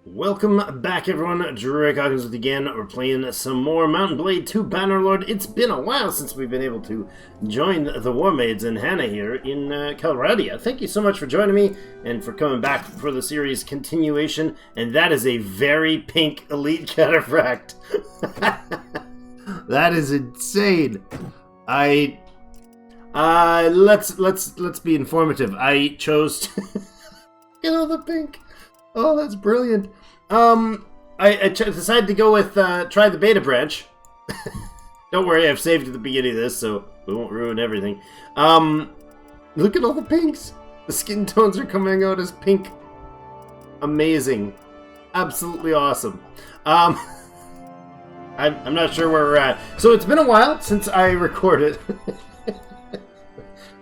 Welcome back, everyone. Drake Hawkins with you again. We're playing some more Mount & Blade 2 Bannerlord. It's been a while since we've been able to join the Warmaids and Hannah here in Calradia. Thank you so much for joining me and for coming back for the series continuation. And that is a very pink elite cataphract. That is insane. Let's be informative. I chose to get all the pink. Oh, that's brilliant. I decided to go with try the beta branch. Don't worry, I've saved at the beginning of this, so we won't ruin everything. Look at all the pinks. The skin tones are coming out as pink. Amazing. Absolutely awesome. I'm not sure where we're at. So it's been a while since I recorded.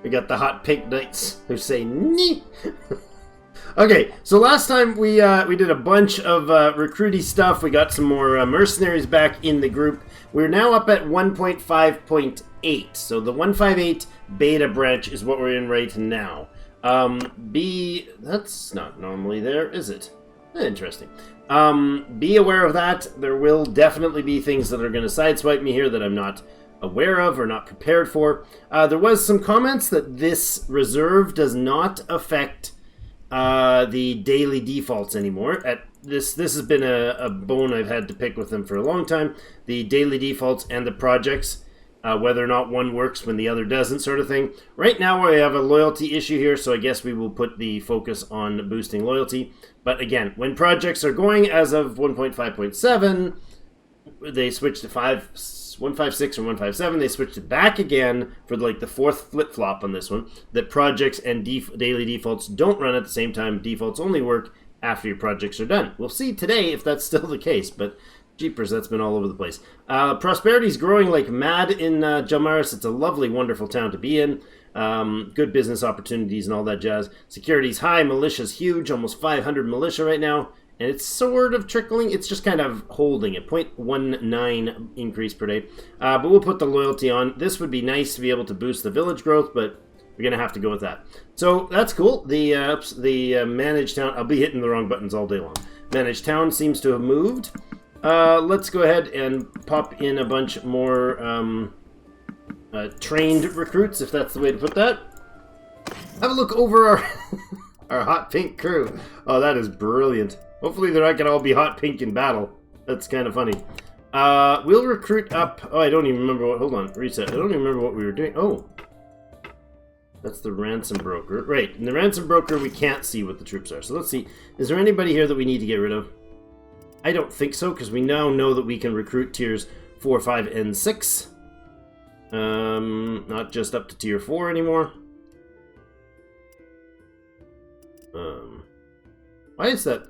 We got the hot pink knights who say nee. Okay, so last time we did a bunch of recruity stuff. We got some more mercenaries back in the group. We're now up at 1.5.8. So the 158 beta branch is what we're in right now. That's not normally there, is it? Interesting. Be aware of that. There will definitely be things that are going to sideswipe me here that I'm not aware of or not prepared for. There was some comments that this reserve does not affect the daily defaults anymore. This has been a bone I've had to pick with them for a long time. The daily defaults and the projects, whether or not one works when the other doesn't, sort of thing. Right now I have a loyalty issue here, so I guess we will put the focus on boosting loyalty. But again, when projects are going as of 1.5.7, they switch to 156 or 157, they switched it back again for like the fourth flip-flop on this one, that projects and daily defaults don't run at the same time. Defaults only work after your projects are done. We'll see today if that's still the case, but jeepers, that's been all over the place. Prosperity's growing like mad in Jalmaris. It's a lovely, wonderful town to be in. Good business opportunities and all that jazz. Security's high, militia's huge, almost 500 militia right now. And it's sort of trickling. It's just kind of holding at 0.19 increase per day. But we'll put the loyalty on. This would be nice to be able to boost the village growth, but we're going to have to go with that. So that's cool. The managed town, I'll be hitting the wrong buttons all day long. Managed town seems to have moved. Let's go ahead and pop in a bunch more trained recruits, if that's the way to put that. Have a look over our, our hot pink crew. Oh, that is brilliant. Hopefully they're not going to all be hot pink in battle. That's kind of funny. We'll recruit up... Oh, I don't even remember what... Hold on. Reset. I don't even remember what we were doing. Oh. That's the ransom broker. Right. In the ransom broker, we can't see what the troops are. So let's see. Is there anybody here that we need to get rid of? I don't think so, because we now know that we can recruit tiers 4, 5, and 6. Not just up to tier 4 anymore. Why is that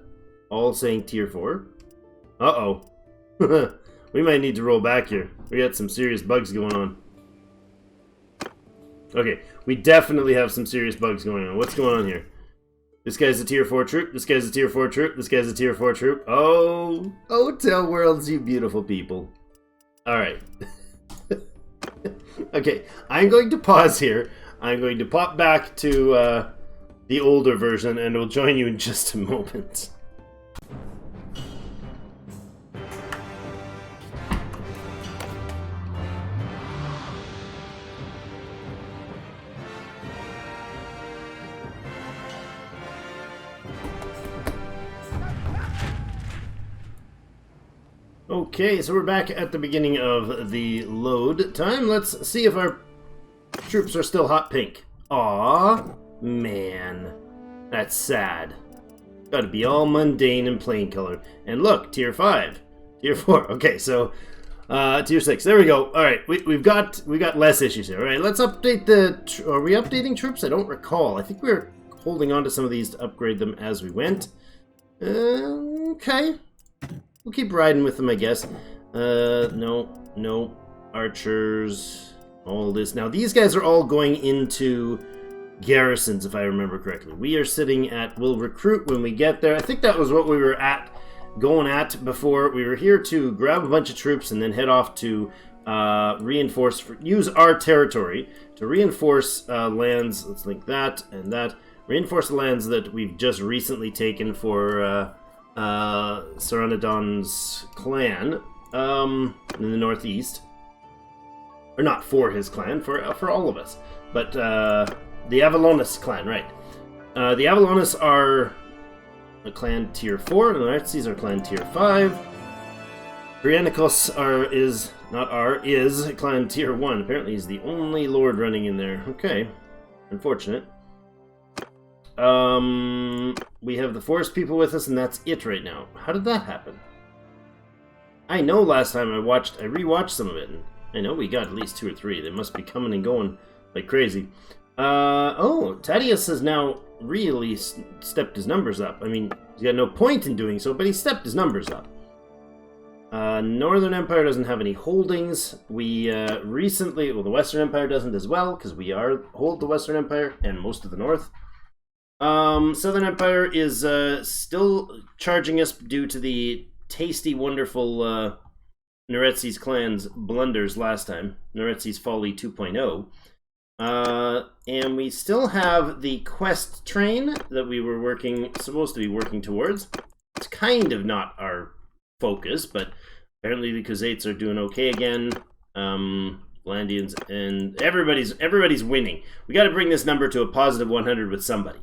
all saying tier 4? Uh-oh. We might need to roll back here. We got some serious bugs going on. Okay, we definitely have some serious bugs going on. What's going on here? This guy's a tier 4 troop. This guy's a tier 4 troop. This guy's a tier 4 troop. Oh, Taleworlds, you beautiful people. Alright. Okay, I'm going to pause here. I'm going to pop back to the older version, and we'll join you in just a moment. Okay, so we're back at the beginning of the load time. Let's see if our troops are still hot pink. Aww. Man, that's sad. Gotta be all mundane and plain colored. And look, tier 5, tier 4. Okay, so tier 6. There we go. All right, we got less issues here. All right, let's update the. Are we updating troops? I don't recall. I think we were holding on to some of these to upgrade them as we went. Okay, we'll keep riding with them, I guess. No archers. All this. Now these guys are all going into garrisons, if I remember correctly. We are sitting at, we'll recruit when we get there. I think that was what we were going at before. We were here to grab a bunch of troops and then head off to use our territory to reinforce lands. Let's link that and that. Reinforce the lands that we've just recently taken for Saranadon's clan in the northeast. Or not for his clan, for all of us. But the Avalonis clan, right. The Avalonis are a clan tier 4, and the Nartzis are clan tier 5. Briannikos is clan tier 1. Apparently he's the only lord running in there. Okay. Unfortunate. We have the forest people with us, and that's it right now. How did that happen? I know last time I rewatched some of it, and I know we got at least 2 or 3. They must be coming and going like crazy. Oh, Thaddeus has now really stepped his numbers up. I mean, he's got no point in doing so, but he stepped his numbers up. Northern Empire doesn't have any holdings. We recently, well, the Western Empire doesn't as well, because we hold the Western Empire and most of the North. Southern Empire is still charging us due to the tasty, wonderful Noretzi's clan's blunders last time. Noretzi's Folly 2.0. And we still have the quest train that we were supposed to be working towards. It's kind of not our focus, but apparently the Khuzaits are doing okay again. Landians and everybody's winning. We got to bring this number to a positive 100 with somebody.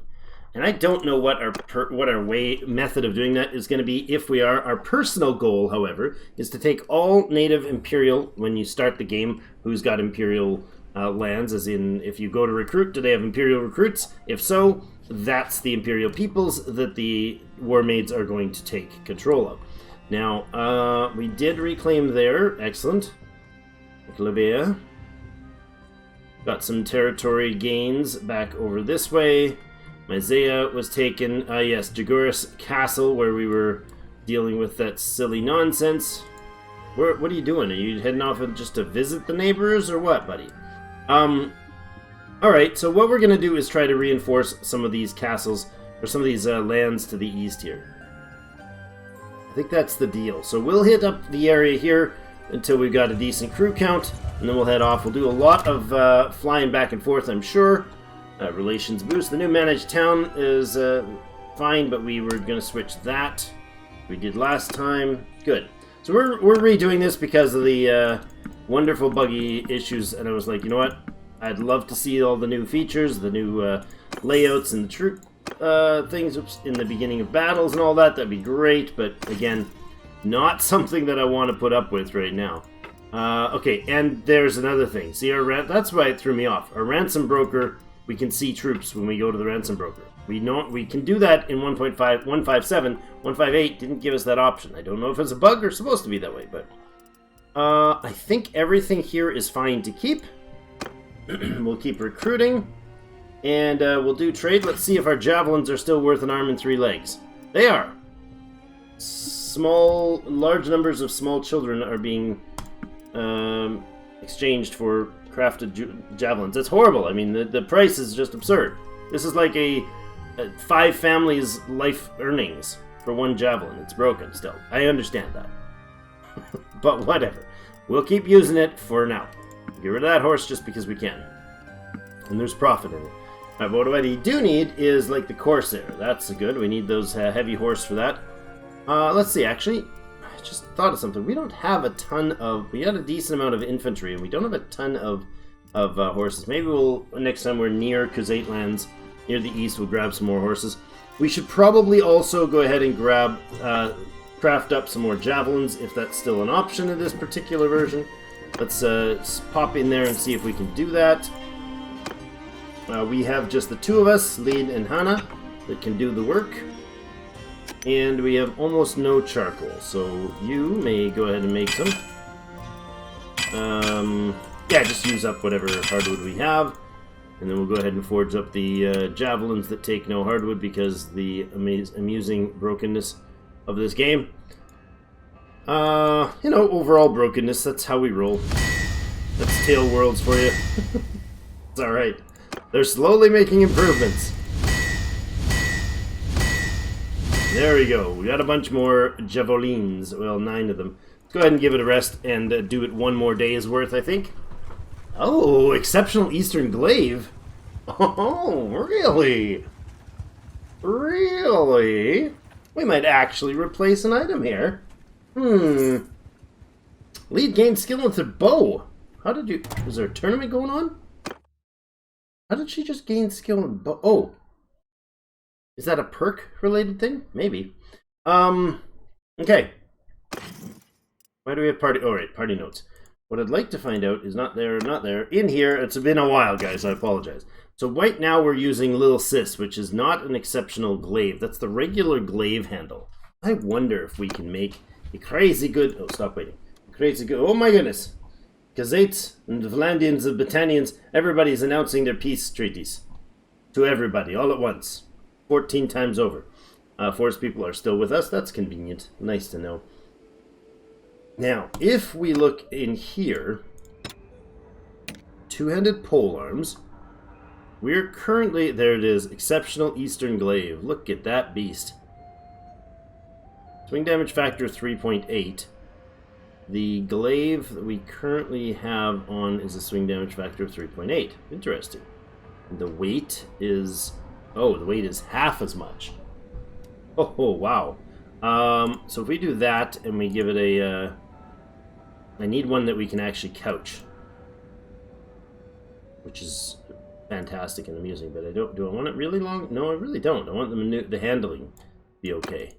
And I don't know what our method of doing that is going to be if we are. Our personal goal, however, is to take all native Imperial, when you start the game, who's got Imperial lands, as in, if you go to recruit, do they have Imperial recruits? If so, that's the Imperial peoples that the Warmaids are going to take control of. Now, we did reclaim there. Excellent. Clivea. Got some territory gains back over this way. Myzea was taken. Yes, Jaguris Castle, where we were dealing with that silly nonsense. What are you doing? Are you heading off just to visit the neighbors, or what, buddy? Alright, so what we're going to do is try to reinforce some of these castles, or some of these lands to the east here. I think that's the deal. So we'll hit up the area here until we've got a decent crew count, and then we'll head off. We'll do a lot of flying back and forth, I'm sure. Relations boost. The new managed town is fine, but we were going to switch that. We did last time. Good. So we're redoing this because of the wonderful buggy issues, and I was like, you know what? I'd love to see all the new features, the new layouts and the troop things in the beginning of battles and all that. That'd be great, but again, not something that I want to put up with right now. Okay, and there's another thing. See, that's why it threw me off. Our ransom broker, we can see troops when we go to the ransom broker. We can do that in 1.5.7. 1.5.8 didn't give us that option. I don't know if it's a bug or supposed to be that way, but I think everything here is fine to keep. We'll keep recruiting, and we'll do trade. Let's see if our javelins are still worth an arm and 3 legs. They are. Large numbers of small children are being exchanged for crafted javelins. It's horrible. I mean, the price is just absurd. This is like a 5 families' life earnings for 1 javelin. It's broken still. I understand that. But whatever. We'll keep using it for now. Get rid of that horse just because we can. And there's profit in it. Alright, but what we do need is like the Corsair. That's good. We need those heavy horse for that. Let's see, actually, I just thought of something. We don't have a ton of... We got a decent amount of infantry, and we don't have a ton of horses. Maybe next time we're near Khuzait lands, near the east, we'll grab some more horses. We should probably also go ahead and craft up some more javelins, if that's still an option in this particular version. Let's pop in there and see if we can do that. We have just the 2 of us, Lead and Hannah, that can do the work. And we have almost no charcoal, so you may go ahead and make some. Yeah, just use up whatever hardwood we have. And then we'll go ahead and forge up the javelins that take no hardwood because the amusing brokenness of this game. You know, overall brokenness, that's how we roll. That's Taleworlds for you. It's alright. They're slowly making improvements. There we go. We got a bunch more javelins. Well, 9 of them. Let's go ahead and give it a rest and do it 1 more day's worth, I think. Oh, exceptional Eastern glaive. Oh, really? Really? We might actually replace an item here. Lead gained skill with her bow. How did you... Is there a tournament going on? How did she just gain skill with bow? Oh. Is that a perk-related thing? Maybe. Okay. Why do we have party... Oh, right, party notes. What I'd like to find out is not there. In here, it's been a while, guys. I apologize. So right now we're using Little Sis, which is not an exceptional glaive. That's the regular glaive handle. I wonder if we can make a crazy good... Oh, stop waiting. Crazy good... Oh my goodness. Gazetes and the Vlandians and Battanians, everybody's announcing their peace treaties. To everybody, all at once. 14 times over. Forest people are still with us. That's convenient. Nice to know. Now, if we look in here, two-handed polearms, we're currently, there it is, exceptional Eastern Glaive. Look at that beast. Swing damage factor 3.8. The glaive that we currently have on is a swing damage factor of 3.8. Interesting. The weight is, oh, the weight is half as much. Oh, wow. So if we do that and we give it a, I need one that we can actually couch, which is fantastic and amusing. But I don't. Do I want it really long? No, I really don't. I want the handling to be okay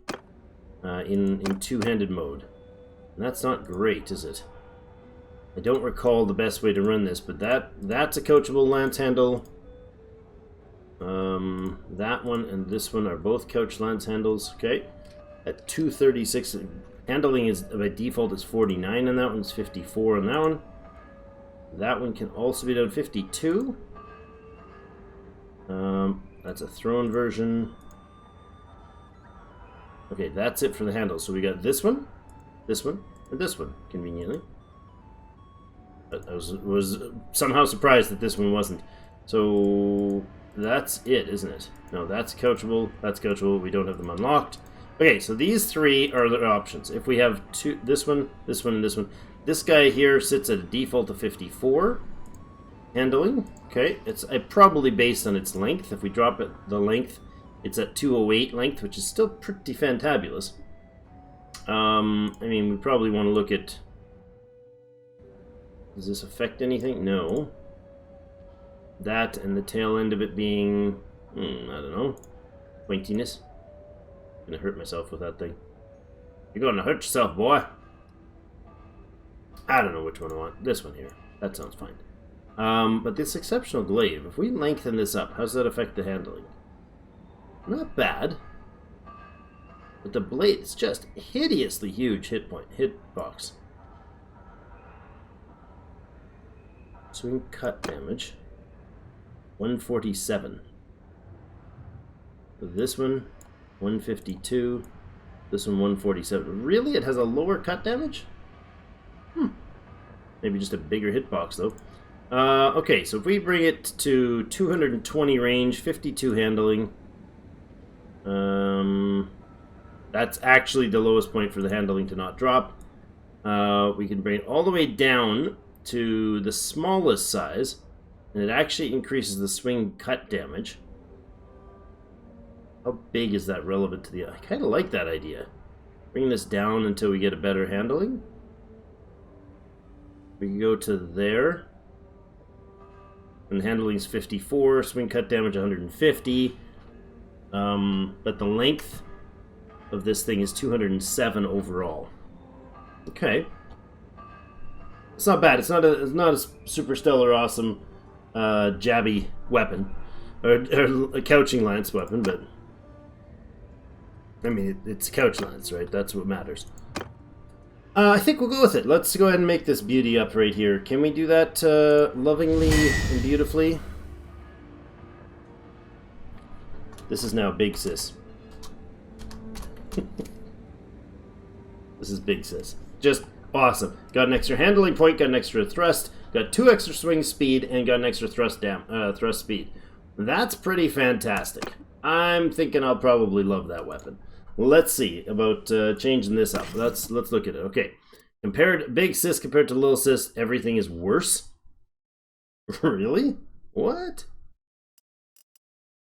in two-handed mode. And that's not great, is it? I don't recall the best way to run this, but that's a coachable lance handle. That one and this one are both couch lance handles. Okay, at 236. Handling is by default is 49 on that one, it's 54 on that one. That one can also be done 52. That's a thrown version. Okay, that's it for the handles. So we got this one, and this one, conveniently. But I was somehow surprised that this one wasn't. So that's it, isn't it? No, that's couchable. That's couchable. We don't have them unlocked. Okay, so these three are the options. If we have two, this one, and this one. This guy here sits at a default of 54. Handling, okay. It's probably based on its length. If we drop it, the length, it's at 208 length, which is still pretty fantabulous. I mean, we probably want to look at... Does this affect anything? No. That and the tail end of it being... I don't know. Pointiness. I'm gonna hurt myself with that thing. You're gonna hurt yourself, boy. I don't know which one I want. This one here. That sounds fine. But this exceptional glaive, if we lengthen this up, how does that affect the handling? Not bad. But the blade is just hideously huge hitbox. Swing cut damage. 147. This one, 152. This one, 147. Really? It has a lower cut damage? Maybe just a bigger hitbox, though. Okay, so if we bring it to 220 range, 52 handling. That's actually the lowest point for the handling to not drop. We can bring it all the way down to the smallest size, and it actually increases the swing cut damage. How big is that relevant to the... I kind of like that idea. Bring this down until we get a better handling. We can go to there. And handling is 54, swing cut damage 150. But the length of this thing is 207 overall. Okay. It's not bad. It's not a super stellar awesome jabby weapon. Or a couching lance weapon, but... I mean, it's couch lance, right? That's what matters. I think we'll go with it. Let's go ahead and make this beauty up right here. Can we do that lovingly and beautifully? This is now Big Sis. This is Big Sis. Just awesome. Got an extra handling point, got an extra thrust, got 2 extra swing speed, and got an extra thrust speed. That's pretty fantastic. I'm thinking I'll probably love that weapon. Let's see about changing this up. Let's look at it. Okay, Big Sis compared to Little Sis, everything is worse. Really? What?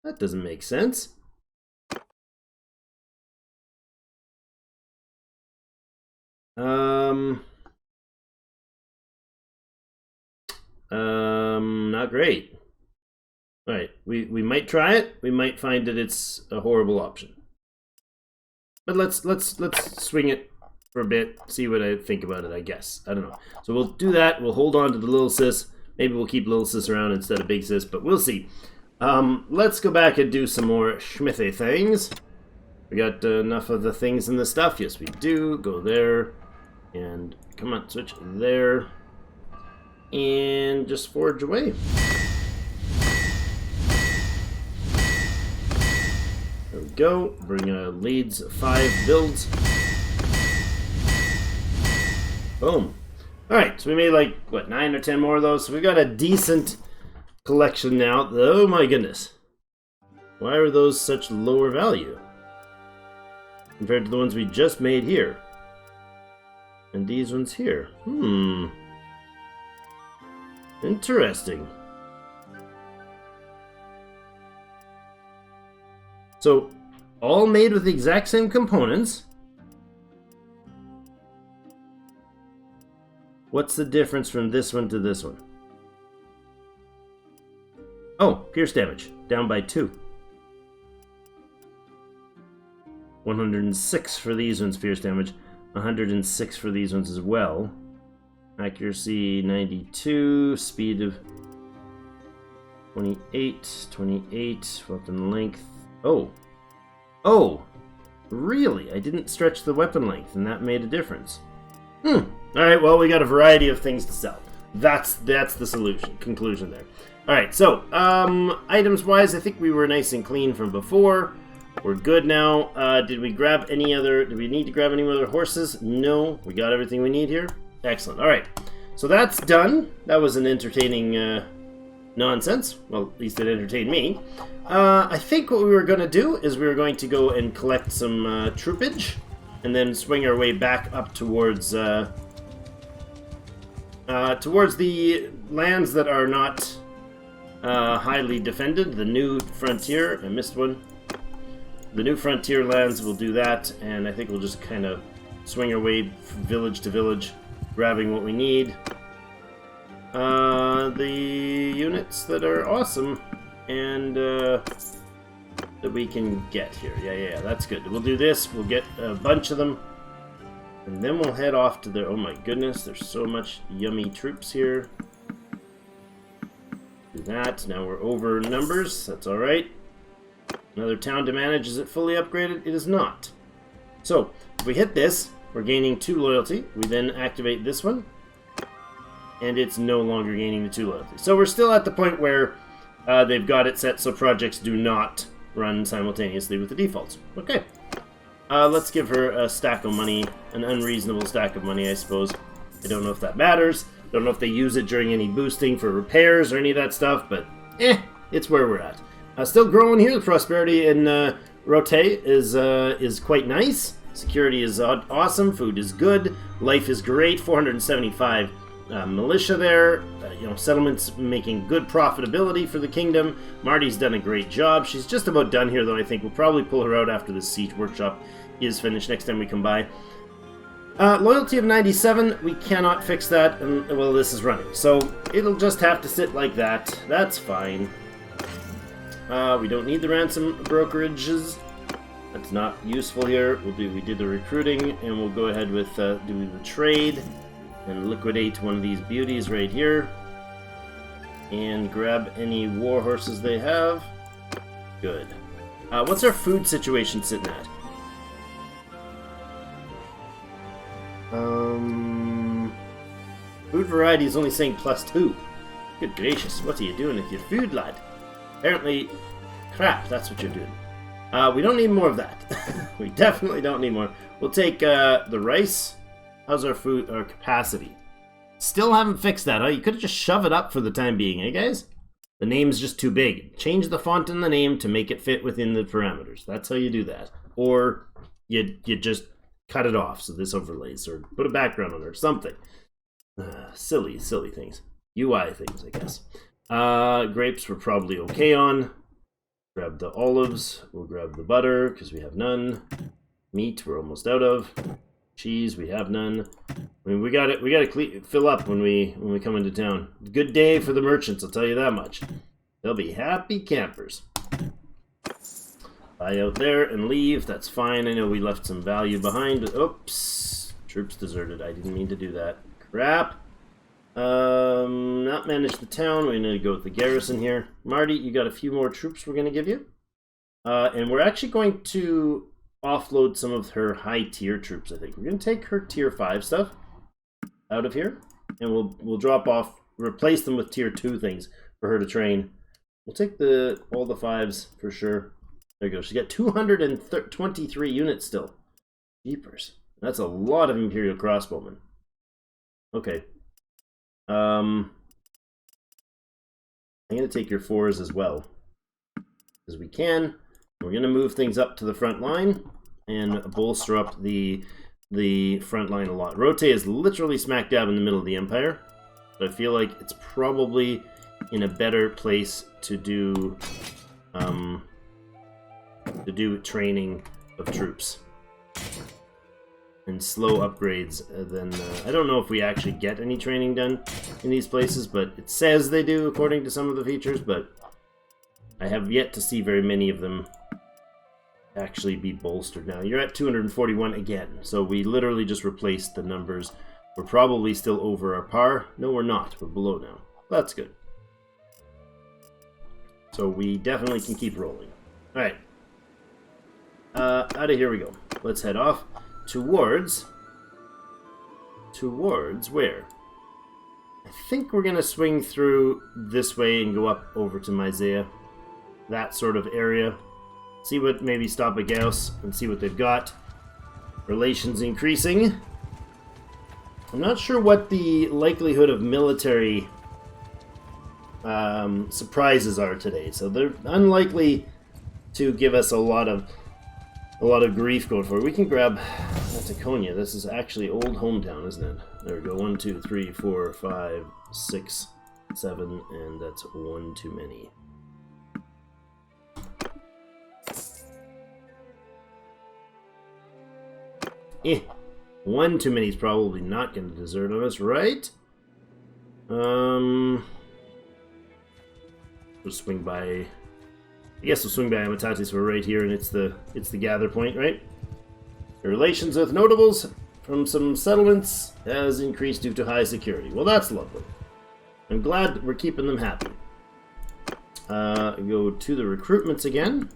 That doesn't make sense. Not great. All right, we might try it. We might find that it's a horrible option. But let's swing it for a bit, see what I think about it, I guess. I don't know. So we'll do that. We'll hold on to the little sis. Maybe we'll keep little sis around instead of big sis, but we'll see. Let's go back and do some more schmithy things. We got enough of the things in the stuff. Yes, we do. Go there. And come on, switch there. And just forge away. There we go. Bring leads 5 builds. Boom. Alright, so we made like, what, 9 or 10 more of those? So we've got a decent collection now. Oh my goodness. Why are those such lower value compared to the ones we just made here? And these ones here. Interesting. So, all made with the exact same components. What's the difference from this one to this one? Oh, pierce damage. Down by 2. 106 for these ones, pierce damage. 106 for these ones as well. Accuracy 92. Speed of 28. 28. Weapon length. Oh. Oh! Really? I didn't stretch the weapon length, and that made a difference. Alright, well, we got a variety of things to sell. That's the solution. Conclusion there. Alright, so, items-wise, I think we were nice and clean from before. We're good now. Did we grab any other... Do we need to grab any other horses? No. We got everything we need here. Excellent. Alright, so that's done. That was an entertaining nonsense. Well, at least it entertained me. I think what we were going to do is we were going to go and collect some troopage, and then swing our way back up towards the lands that are not highly defended. The new frontier. I missed one. The new frontier lands will do that, and I think we'll just kind of swing our way from village to village, grabbing what we need. The units that are awesome and that we can get here. Yeah, that's good. We'll do this. We'll get a bunch of them, and then we'll head off to the... Oh my goodness, there's so much yummy troops here. Do that. Now we're over numbers. That's all right. Another town to manage. Is it fully upgraded? It is not. So if we hit this, we're gaining 2 loyalty. We then activate this one, and it's no longer gaining the 2 loyalty. So we're still at the point where they've got it set so projects do not run simultaneously with the defaults. Okay. Let's give her a stack of money, an unreasonable stack of money, I suppose. I don't know if that matters. Don't know if they use it during any boosting for repairs or any of that stuff, but it's where we're at. Still growing here. The prosperity in Rote is quite nice. Security is awesome. Food is good. Life is great. 475 militia there. Settlements making good profitability for the kingdom. Marty's done a great job. She's just about done here, though. I think we'll probably pull her out after the siege workshop is finished next time we come by. Loyalty of 97. We cannot fix that. Well, this is running, so it'll just have to sit like that. That's fine. We don't need the ransom brokerages. That's not useful here. We did the recruiting, and we'll go ahead with doing the trade and liquidate one of these beauties right here. And grab any war horses they have. Good. What's our food situation sitting at? Food variety is only saying +2. Good gracious, what are you doing with your food, lad? Apparently, crap, that's what you're doing. We don't need more of that. We definitely don't need more. We'll take the rice. How's our food, our capacity? Still haven't fixed that, huh? You could have just shoved it up for the time being, eh, guys? The name's just too big. Change the font in the name to make it fit within the parameters. That's how you do that. Or you just cut it off so this overlays, or put a background on it, or something. Silly things. UI things, I guess. Grapes we're probably okay on. Grab the olives. We'll grab the butter, because we have none. Meat we're almost out of. Cheese, we have none. I mean, we got to fill up when we come into town. Good day for the merchants, I'll tell you that much. They'll be happy campers. Buy out there and leave. That's fine. I know we left some value behind. But oops, troops deserted. I didn't mean to do that. Crap. Not manage the town. We're gonna go with the garrison here. Marty, you got a few more troops we're gonna give you, and we're actually going to offload some of her high tier troops. I think we're gonna take her tier 5 stuff out of here, and we'll drop off, replace them with tier 2 things for her to train. We'll take all the 5s for sure. There you go. She's got 223 units still. Jeepers, that's a lot of Imperial crossbowmen. Okay. I'm gonna take your 4s as well, as we can. We're gonna move things up to the front line and bolster up the front line a lot. Rote is literally smack dab in the middle of the Empire, so I feel like it's probably in a better place to do training of troops and slow upgrades than I don't know if we actually get any training done in these places, but it says they do according to some of the features, but I have yet to see very many of them actually be bolstered. Now you're at 241 again, so we literally just replaced the numbers. We're probably still over our par. No, we're not. We're below now. That's good. So we definitely can keep rolling. All right. Out of here we go. Let's head off towards where? I think we're gonna swing through this way and go up over to Myzea, that sort of area. See what, maybe stop at Gauss and see what they've got. Relations increasing. I'm not sure what the likelihood of military surprises are today, so they're unlikely to give us a lot of grief going forward. We can grab Taconia. This is actually old hometown, isn't it? There we go. 1, 2, 3, 4, 5, 6, 7, and that's one too many. One too many is probably not going to desert on us, right? We'll swing by. I guess we'll swing by Amatatis. We're right here, and it's the gather point, right? The relations with notables from some settlements has increased due to high security. Well, that's lovely. I'm glad we're keeping them happy. Go to the recruitments again.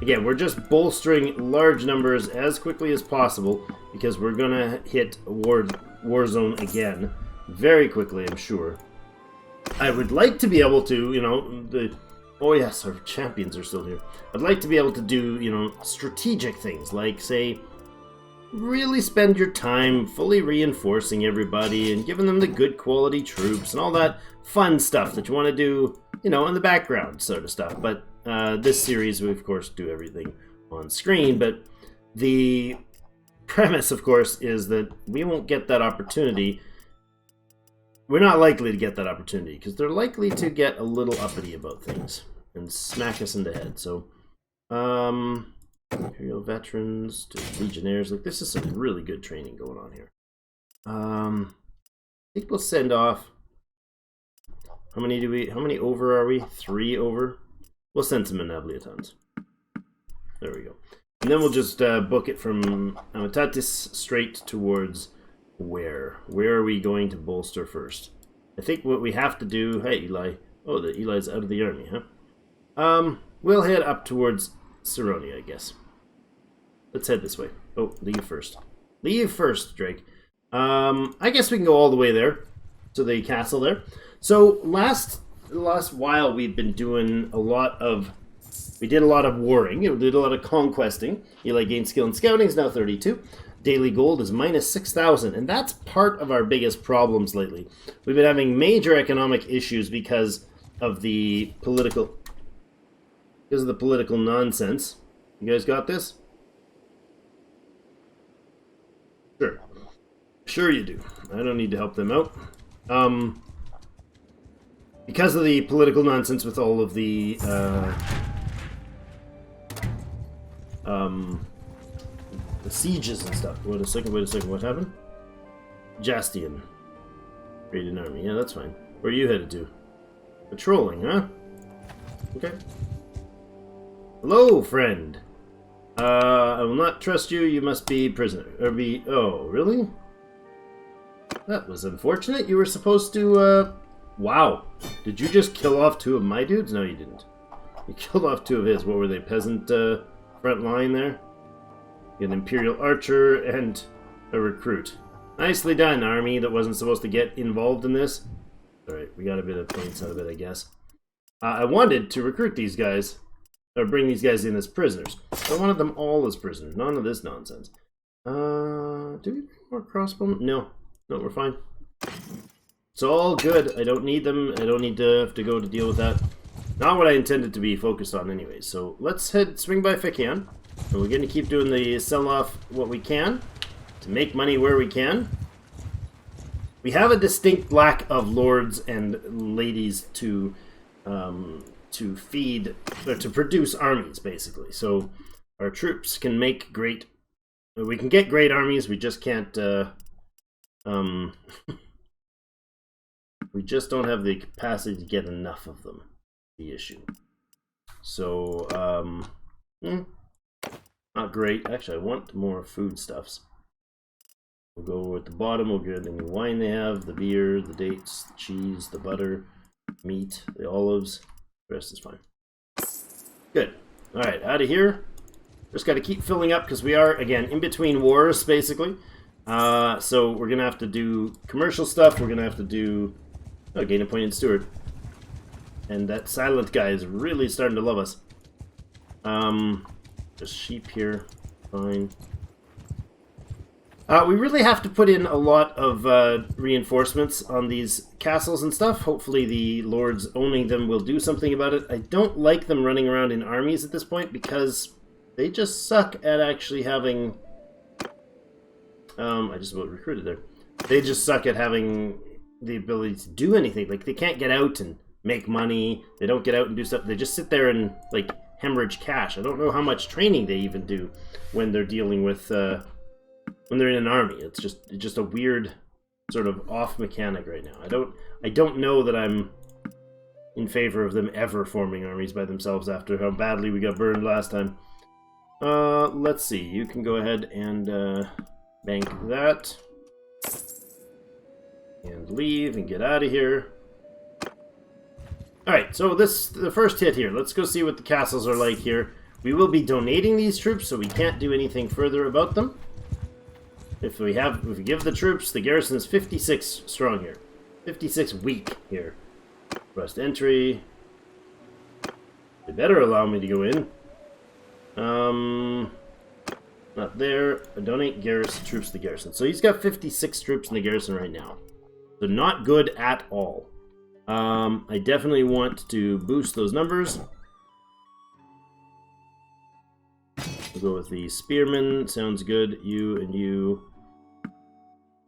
Again, we're just bolstering large numbers as quickly as possible because we're gonna hit a war zone again very quickly, I'm sure. I would like to be able to, you know, oh yes, our champions are still here. I'd like to be able to do, you know, strategic things like, say, really spend your time fully reinforcing everybody and giving them the good quality troops and all that fun stuff that you want to do, you know, in the background sort of stuff. But this series, we of course do everything on screen, but the premise, of course, is that we won't get that opportunity. We're not likely to get that opportunity because they're likely to get a little uppity about things and smack us in the head. So, Imperial veterans to legionnaires, like this is some really good training going on here. I think we'll send off. How many over are we? 3 over. We'll send some Anabliatons. There we go. And then we'll just book it from Amatatis straight towards where? Where are we going to bolster first? I think what we have to do... Hey, Eli. Oh, the Eli's out of the army, huh? We'll head up towards Saronia, I guess. Let's head this way. Oh, leave first. Leave first, Drake. I guess we can go all the way there to the castle there. So last while we've been doing a lot of... We did a lot of warring. We did a lot of conquesting. Eli gained skill in scouting. Is now 32. Daily gold is minus 6,000. And that's part of our biggest problems lately. We've been having major economic issues because of the political... nonsense. You guys got this? Sure. Sure you do. I don't need to help them out. Because of the political nonsense with all of the the sieges and stuff. Wait a second, what happened? Jastian. Create an army. Yeah, that's fine. Where are you headed to? Patrolling, huh? Okay. Hello, friend. I will not trust you. You must be prisoner. Or be... Oh, really? That was unfortunate. You were supposed to, Wow. Did you just kill off 2 of my dudes? No, you didn't. You killed off 2 of his. What were they? Peasant, front line there? An Imperial Archer and a recruit. Nicely done, army that wasn't supposed to get involved in this. Alright, we got a bit of points out of it, I guess. I wanted to recruit these guys, or bring these guys in as prisoners. I wanted them all as prisoners. None of this nonsense. Do we bring more crossbowmen? No. No, we're fine. It's all good. I don't need them. I don't need to have to go to deal with that. Not what I intended to be focused on anyway. So let's swing by if I can. And we're going to keep doing the sell off what we can to make money where we can. We have a distinct lack of lords and ladies to feed, or to produce armies, basically. So our troops can make great... We can get great armies, we just can't... we just don't have the capacity to get enough of them. The issue. So, not great. Actually, I want more foodstuffs. We'll go at the bottom. We'll get any wine they have, the beer, the dates, the cheese, the butter, meat, the olives. The rest is fine. Good. Alright, out of here. Just got to keep filling up because we are, again, in between wars, basically. So we're going to have to do commercial stuff. We're going to have to do... Oh, gain a point in steward. And that silent guy is really starting to love us. There's sheep here. Fine. We really have to put in a lot of reinforcements on these castles and stuff. Hopefully the lords owning them will do something about it. I don't like them running around in armies at this point because they just suck at actually having... I just about recruited there. They just suck at having the ability to do anything. Like, they can't get out and make money. They don't get out and do stuff. They just sit there and, like, hemorrhage cash. I don't know how much training they even do when they're dealing with... when they're in an army. It's just a weird sort of off mechanic right now. I don't know that I'm in favor of them ever forming armies by themselves after how badly we got burned last time. Let's see. You can go ahead and bank that and leave and get out of here. Alright, so the first hit here. Let's go see what the castles are like here. We will be donating these troops, so we can't do anything further about them. If we give the troops, the garrison is 56 strong here. 56 weak here. Request entry. They better allow me to go in. Not there. Donate garrison troops to the garrison. So he's got 56 troops in the garrison right now. So not good at all. I definitely want to boost those numbers. We'll go with the spearmen. Sounds good. You and you.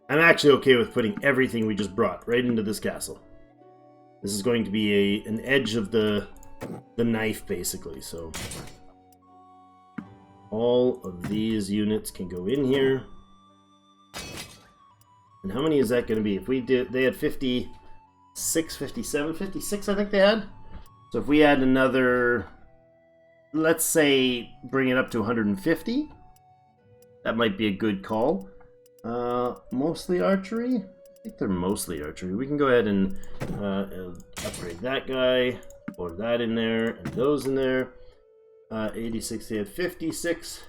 I'm actually okay with putting everything we just brought right into this castle. This is going to be an edge of the knife, basically. So all of these units can go in here. And how many is that going to be? If we did, they had 56, 57, 56, I think they had. So if we add another, let's say, bring it up to 150, that might be a good call. Mostly archery? I think they're mostly archery. We can go ahead and upgrade that guy, or that in there, and those in there. 86, they had 56.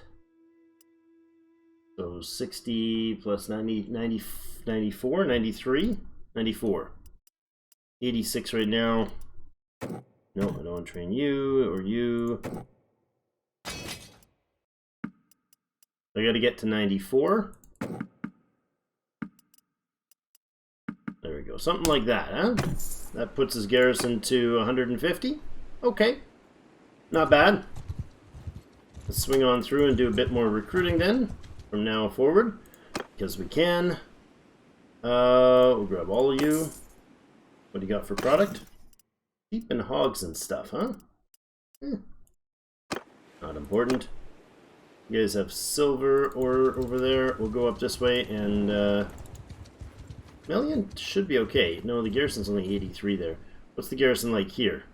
So 60 plus 90, 94, 93, 94. 86 right now. No, I don't want to train you or you. I got to get to 94. There we go. Something like that, huh? That puts his garrison to 150. Okay. Not bad. Let's swing on through and do a bit more recruiting then, from now forward, because we can. We'll grab all of you. What do you got for product? Sheep and hogs and stuff, huh? Not important. You guys have silver ore over there. We'll go up this way, and million should be okay. No, the garrison's only 83 there. What's the garrison like here?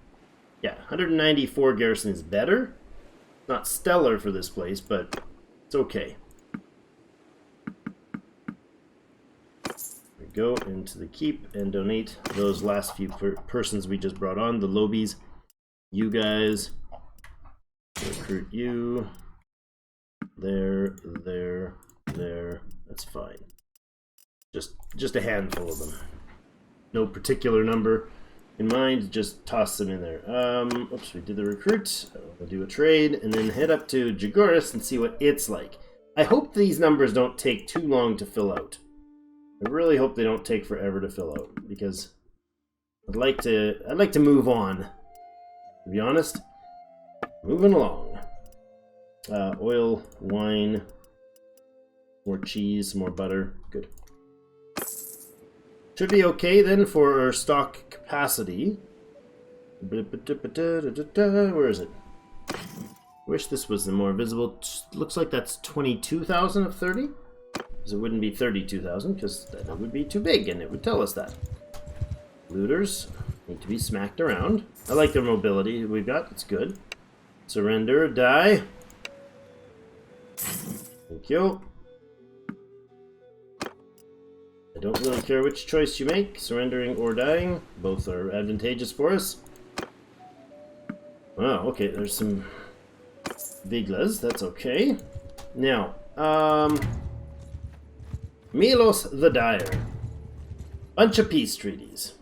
Yeah, 194 garrison is better. Not stellar for this place, but it's okay. We go into the keep and donate those last few persons we just brought on, the lobies. You guys, recruit you. There. That's fine. Just a handful of them. No particular number in mind, just toss them in there. Oops, we did the recruit. We'll do a trade and then head up to Jaguris and see what it's like. I hope these numbers don't take too long to fill out. I really hope they don't take forever to fill out, because I'd like to move on. To be honest, moving along. Oil, wine, more cheese, more butter. Good. Should be okay then for our stock capacity. Where is it? Wish this was more visible. Looks like that's 22,000 of 30. Because it wouldn't be 32,000, because that would be too big, and it would tell us that. Looters need to be smacked around. I like their mobility we've got. It's good. Surrender, die. Thank you. I don't really care which choice you make, surrendering or dying. Both are advantageous for us. Wow, okay, there's some Viglas, that's okay. Now, Milos the Dyer. Bunch of peace treaties.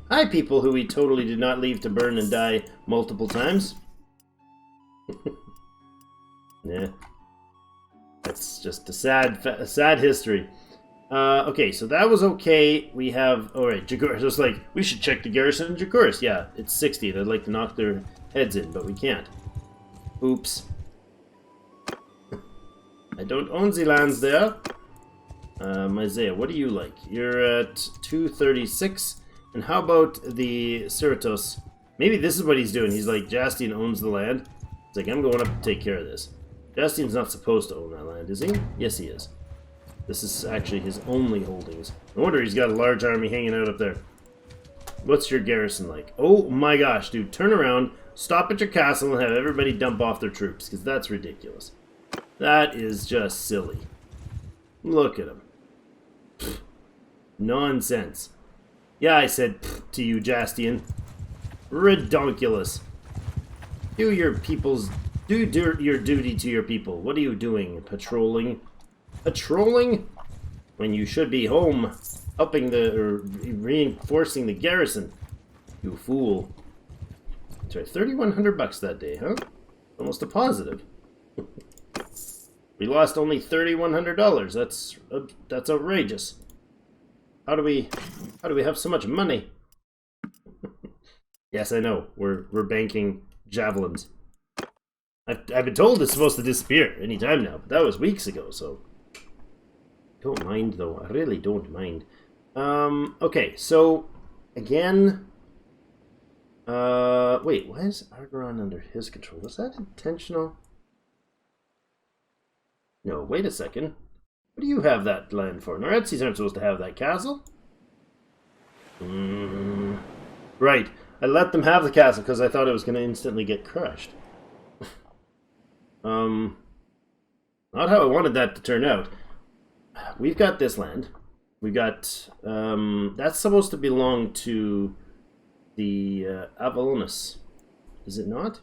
Hi, people who we totally did not leave to burn and die multiple times. Yeah. That's just a sad history. Okay, so that was okay. We have... Alright, Jaguris. It's like, we should check the garrison in Jaguris. Yeah, it's 60. I'd like to knock their heads in, but we can't. Oops. I don't own the lands there. Isaiah, what do you like? You're at 236. And how about the Cerritos? Maybe this is what he's doing. He's like, Jastian owns the land. It's like, I'm going up to take care of this. Jastian's not supposed to own that land, is he? Yes, he is. This is actually his only holdings. No wonder he's got a large army hanging out up there. What's your garrison like? Oh my gosh, dude. Turn around, stop at your castle, and have everybody dump off their troops, because that's ridiculous. That is just silly. Look at him. Pfft. Nonsense. Yeah, I said pfft to you, Jastian. Redonkulous. Do your duty to your people. What are you doing? Patrolling? Patrolling? When you should be home, helping reinforcing the garrison. You fool. That's right, 3,100 bucks that day, huh? Almost a positive. We lost only $3,100. That's outrageous. How do we have so much money? Yes, I know. We're banking javelins. I've been told it's supposed to disappear any time now, but that was weeks ago, so don't mind though. I really don't mind. Okay, so again, wait, why is Argeron under his control? Was that intentional? No, wait a second. What do you have that land for? Noretsis aren't supposed to have that castle. Right. I let them have the castle because I thought it was going to instantly get crushed. Not how I wanted that to turn out. We've got this land. We've got... that's supposed to belong to the Avalonus. Is it not?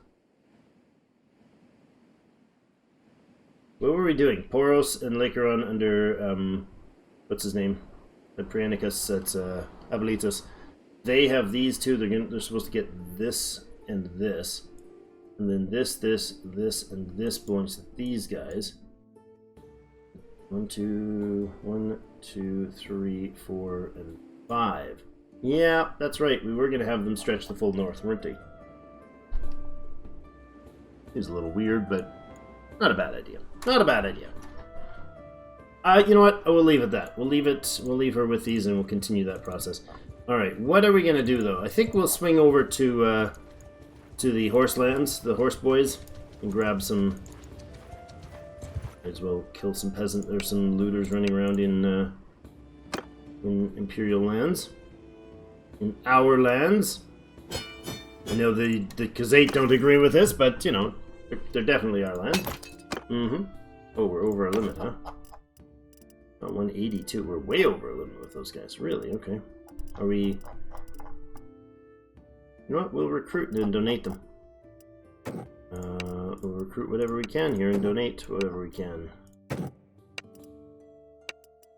What were we doing? Poros and Lakeron under... what's his name? Prianicus, that's Abelitos. They have these two. They're supposed to get this and this. And then this, and this belongs to these guys. 1, 2, 3, 4, and 5. Yeah, that's right. We were going to have them stretch the full north, weren't they? It's a little weird, but not a bad idea. Not a bad idea. You know what? We'll leave it at that. We'll leave her with these, and we'll continue that process. All right. What are we going to do, though? I think we'll swing over to the horse lands, the horse boys, and grab some Might as well kill some peasant or some looters running around in Imperial lands. In our lands. I know the Khazate don't agree with this, but, you know, they're definitely our lands. Mm-hmm. Oh, we're over our limit, huh? Not 182. We're way over our limit with those guys. Really? Okay. Are we... You know what? We'll recruit and donate them. We'll recruit whatever we can here and donate whatever we can.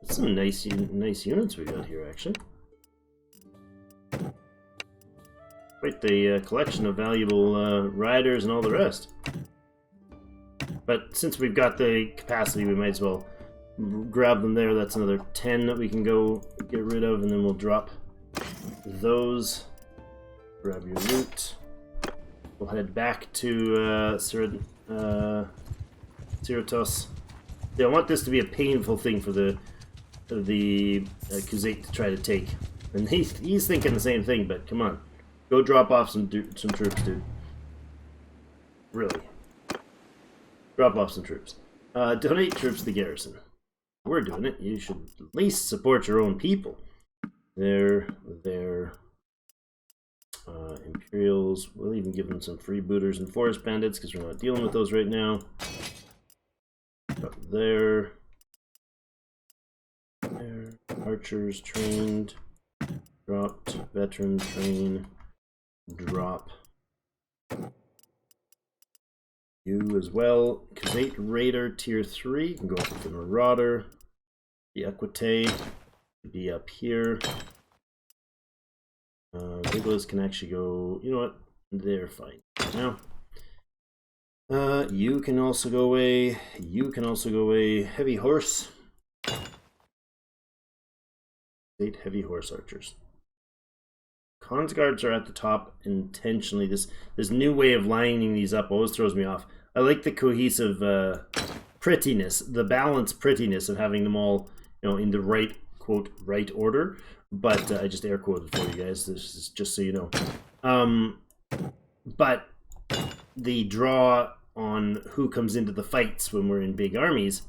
That's some nice units we got here, actually. Quite the collection of valuable riders and all the rest. But since we've got the capacity, we might as well grab them there. That's another 10 that we can go get rid of, and then we'll drop those. Grab your loot. We'll head back to Cerritos. Yeah, I want this to be a painful thing for the Khazate to try to take. And he's thinking the same thing, but come on. Go drop off some troops, dude. Really. Drop off some troops. Donate troops to the garrison. We're doing it. You should at least support your own people. They're Imperials. We'll even give them some freebooters and forest bandits because we're not dealing with those right now. Up there. There. Archers trained. Dropped. Veteran train. Drop. You as well. Khazate Raider Tier 3. You can go up with the Marauder. The Equite be up here. Wiggles can actually go, you know what? They're fine. Now, you can also go away. You can also go away. Heavy Horse. 8 Heavy Horse Archers. Cons guards are at the top intentionally. This new way of lining these up always throws me off. I like the cohesive prettiness, the balanced prettiness of having them all, you know, in the right, quote, right order. But I just air quoted for you guys. This is just so you know. But the draw on who comes into the fights when we're in big armies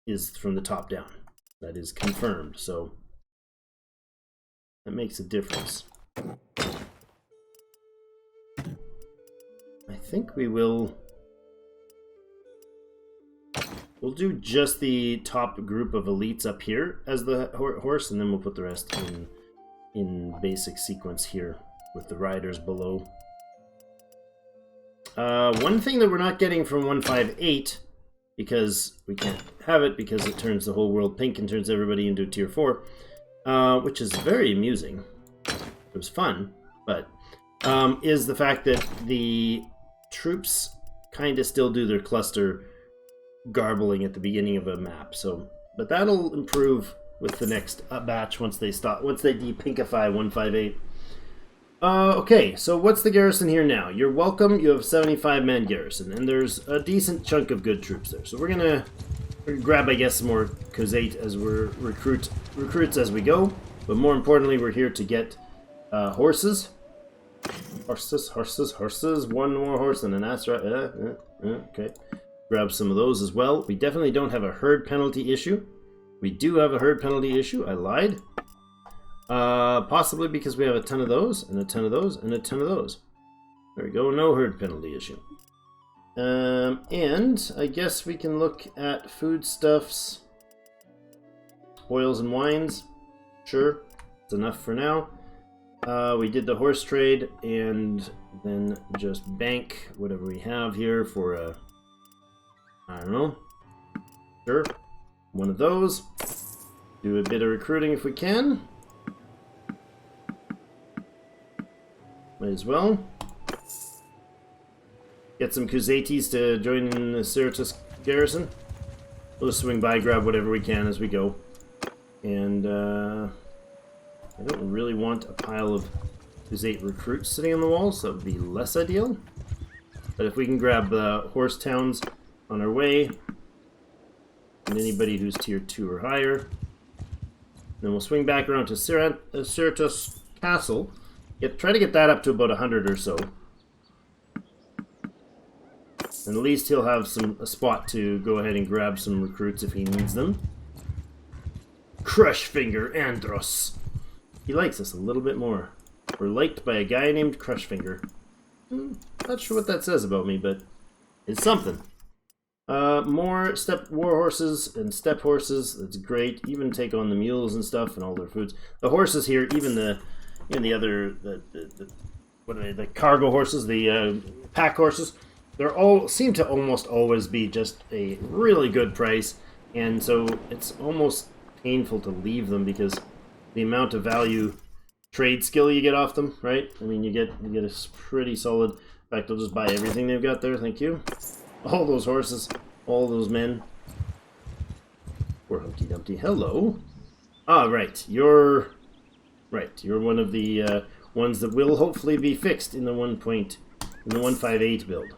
is from the top down. That is confirmed. So that makes a difference. I think we'll do just the top group of elites up here as the horse, and then we'll put the rest in basic sequence here with the riders below. One thing that we're not getting from 1.5.8, because we can't have it because it turns the whole world pink and turns everybody into tier 4, which is very amusing. It was fun, but is the fact that the troops kind of still do their cluster garbling at the beginning of a map. So, but that'll improve with the next batch once they de-pinkify 1.5.8. Okay, so what's the garrison here now? You're welcome. You have 75-man garrison, and there's a decent chunk of good troops there. So we're gonna grab, I guess, some more Khazate as we're recruits as we go. But more importantly, we're here to get horses. Horses. One more horse and an ass. Okay. Grab some of those as well. We definitely don't have a herd penalty issue. We do have a herd penalty issue. I lied. Possibly because we have a ton of those, and a ton of those, and a ton of those. There we go. No herd penalty issue. And I guess we can look at foodstuffs, oils and wines. Sure. It's enough for now. We did the horse trade, and then just bank whatever we have here for a, I don't know. Sure. One of those. Do a bit of recruiting if we can. Might as well. Get some Khuzates to join in the Cerritos garrison. We'll just swing by, grab whatever we can as we go. And I don't really want a pile of Khuzate recruits sitting on the wall, so that would be less ideal. But if we can grab the horse towns on our way, and anybody who's tier 2 or higher, then we'll swing back around to Cerritos Castle. Try to get that up to about 100 or so. And at least he'll have a spot to go ahead and grab some recruits if he needs them. Crushfinger Andros. He likes us a little bit more. We're liked by a guy named Crushfinger. Not sure what that says about me, but it's something. More steppe war horses and steppe horses. That's great. Even take on the mules and stuff and all their foods. The horses here, even the other what are they? The cargo horses, the pack horses. They're all seem to almost always be just a really good price, and so it's almost painful to leave them because the amount of value trade skill you get off them, right? I mean, you get a pretty solid. In fact, I'll just buy everything they've got there. Thank you. All those horses, all those men. Poor Humpty Dumpty. Hello. Ah, right. You're one of the ones that will hopefully be fixed in the 1.5.8 build.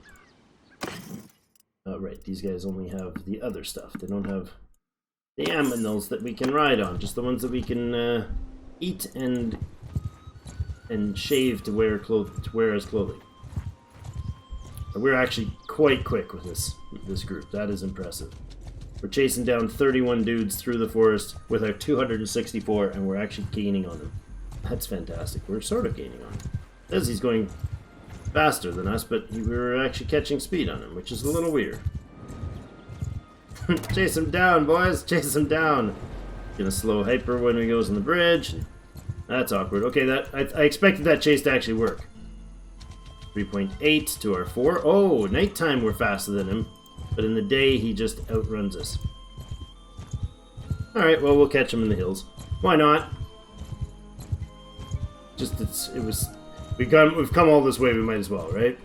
Right. These guys only have the other stuff. They don't have the aminals that we can ride on. Just the ones that we can eat and shave to wear as clothing. We're actually quite quick with this group. That is impressive. We're chasing down 31 dudes through the forest with our 264, and we're actually gaining on them. That's fantastic. We're sort of gaining on him. Says he's going faster than us, but we're actually catching speed on him, which is a little weird. Chase him down, boys! Chase him down! Gonna slow hyper when he goes on the bridge. That's awkward. Okay, I expected that chase to actually work. 3.8 to our 4. Oh, nighttime we're faster than him, but in the day he just outruns us. Alright, well, we'll catch him in the hills. Why not? Just, we've come all this way, we might as well, right?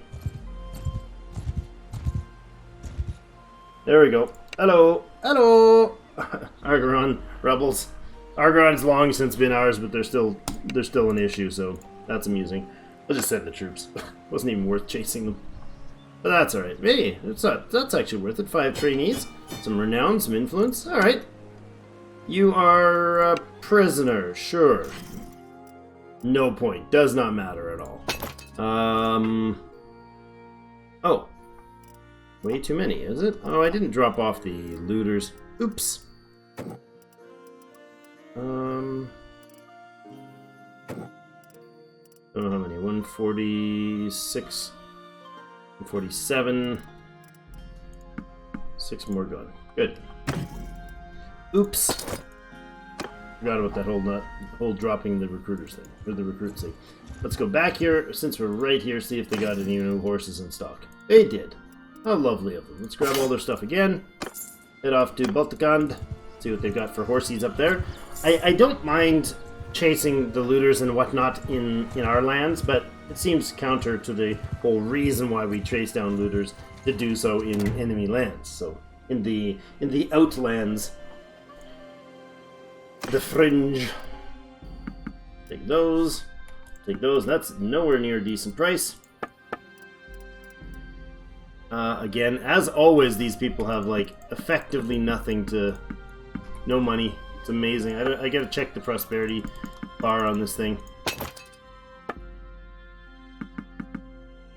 There we go. Hello! Hello! Argoron rebels. Argoron's long since been ours, but they're still an issue, so that's amusing. I'll just send the troops. Wasn't even worth chasing them. But that's alright. Hey, that's actually worth it. 5 trainees, some renown, some influence. Alright. You are a prisoner, sure. No point. Does not matter at all. Oh. Way too many, is it? Oh, I didn't drop off the looters. Oops. I don't know how many. 146, 147. 6 more gone. Good. Oops. Forgot about that whole dropping the recruiters thing, or the recruits thing. Let's go back here, since we're right here, see if they got any new horses in stock. They did. How lovely of them. Let's grab all their stuff again. Head off to Baltikand. See what they've got for horsies up there. I don't mind chasing the looters and whatnot in our lands, but it seems counter to the whole reason why we chase down looters to do so in enemy lands. So in the outlands, the fringe. Take those. Take those. That's nowhere near a decent price. Again, as always, these people have like effectively nothing to, no money. It's amazing. I gotta check the prosperity bar on this thing.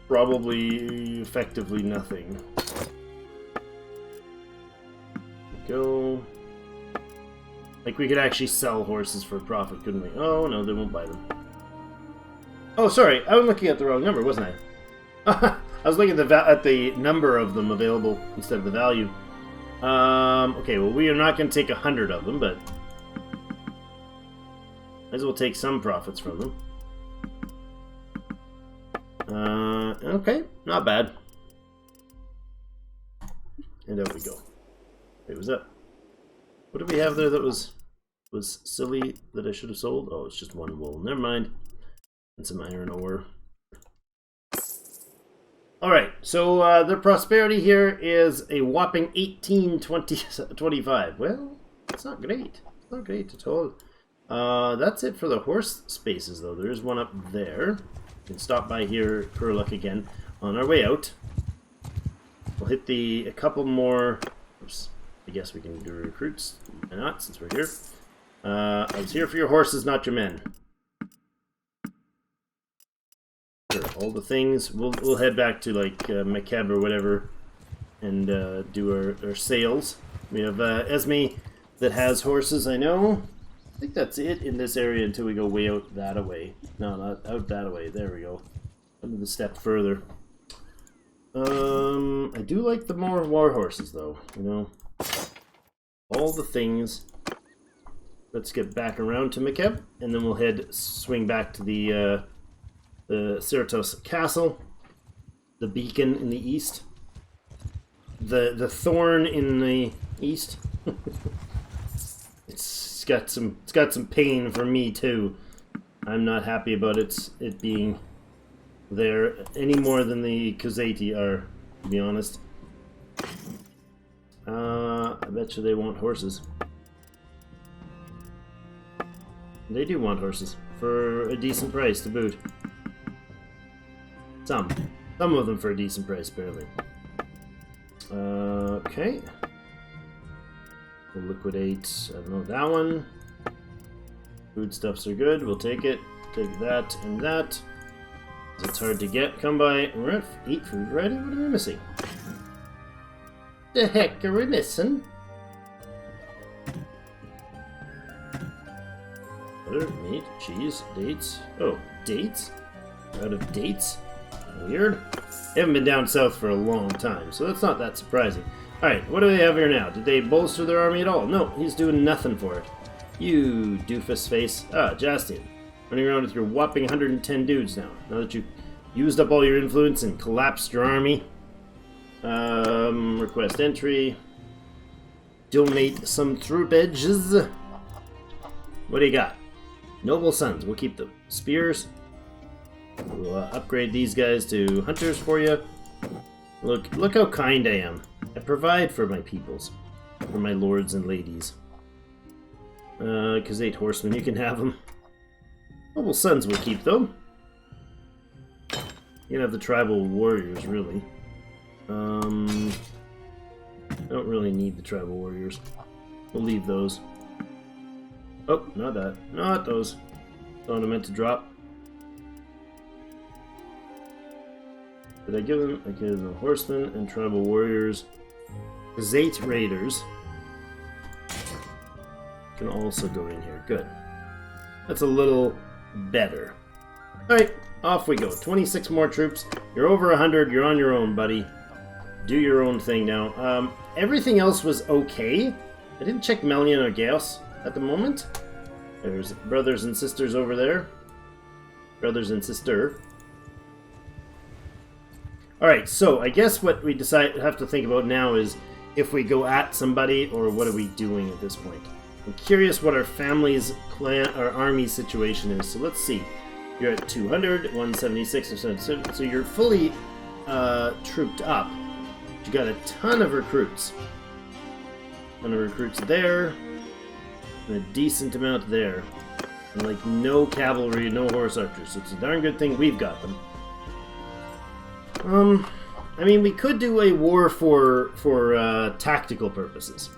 Probably effectively nothing. Go. Like we could actually sell horses for a profit, couldn't we? Oh no, they won't buy them. Oh, sorry, I was looking at the wrong number, wasn't I? I was looking at the number of them available instead of the value. Okay, well, we are not going to take 100 of them, but might as well take some profits from them. Okay, not bad. And out we go. Wait, was that? What did we have there that was silly that I should have sold? Oh, it's just one wool. Never mind. And some iron ore. Alright, so their prosperity here is a whopping 1825. Well, it's not great. It's not great at all. That's it for the horse spaces, though. There is one up there. We can stop by here, Kurluk again, on our way out. We'll hit a couple more. Oops. I guess we can do recruits. Why not, since we're here? I was here for your horses, not your men. Sure, all the things. We'll head back to like Mekeb or whatever and do our sales. We have Esme that has horses, I know. I think that's it in this area until we go way out that away. No, not out that away. There we go. Under the step further. I do like the more war horses, though. You know, all the things. Let's get back around to Makeb, and then we'll swing back to the Cerato's Castle, the beacon in the east, the thorn in the east. It's got some pain for me too. I'm not happy about it being there any more than the Kuzeti are, to be honest. I bet you they want horses. They do want horses for a decent price to boot. Some of them for a decent price, barely. Okay. We'll liquidate, I don't know, that one. Foodstuffs are good, we'll take it. Take that and that. It's hard to get, come by. We're at 8 food ready? What are we missing? The heck are we missing? Butter, meat, cheese, dates. Oh, dates? Out of dates? Weird. They haven't been down south for a long time, so that's not that surprising. Alright, what do they have here now? Did they bolster their army at all? No, he's doing nothing for it. You doofus face. Ah, Jastian. Running around with your whopping 110 dudes now. Now that you've used up all your influence and collapsed your army. Request entry. Donate some troopages. What do you got? Noble sons, we'll keep them. Spears. We'll upgrade these guys to hunters for you. Look how kind I am. I provide for my peoples. For my lords and ladies. 'Cause 8 horsemen, you can have them. Noble sons we'll keep, though. You can have the tribal warriors, really. I don't really need the tribal warriors. We'll leave those. Oh, not that. Not those. That's what I meant to drop. Did I give them? I gave them horsemen and tribal warriors. Zate raiders can also go in here. Good. That's a little better. Alright, off we go. 26 more troops. You're over 100. You're on your own, buddy. Do your own thing now. Everything else was okay. I didn't check Melian or Gaius at the moment. There's brothers and sisters over there. Brothers and sister. Alright, so I guess what we have to think about now is if we go at somebody or what are we doing at this point. I'm curious what our family's plan, our army situation is. So let's see. You're at 200, 176, so you're fully trooped up. You got a ton of recruits. Ton of recruits there, and a decent amount there. And like no cavalry, no horse archers. So it's a darn good thing we've got them. I mean, we could do a war for tactical purposes.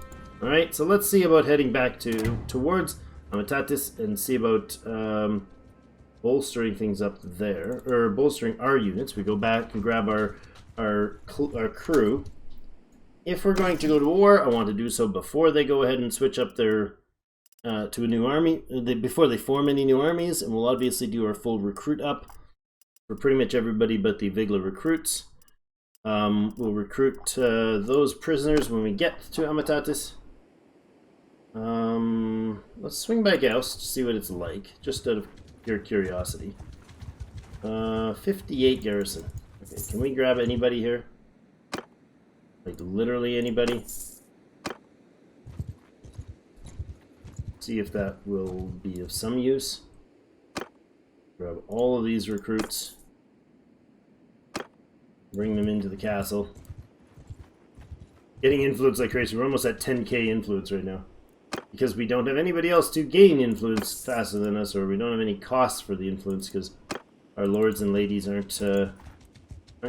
All right, so let's see about heading back towards Amatatis and see about bolstering things up there, or bolstering our units. We go back and grab our crew. If we're going to go to war, I want to do so before they go ahead and switch up their to a new army, before they form any new armies, and we'll obviously do our full recruit up for pretty much everybody but the Vigla recruits. We'll recruit those prisoners when we get to Amatatis. Let's swing back out to see what it's like, just out of pure curiosity. 58 garrison. Okay, can we grab anybody here? Like literally anybody? See if that will be of some use. Grab all of these recruits. Bring them into the castle. Getting influence like crazy. We're almost at 10k influence right now. Because we don't have anybody else to gain influence faster than us, or we don't have any costs for the influence because our lords and ladies aren't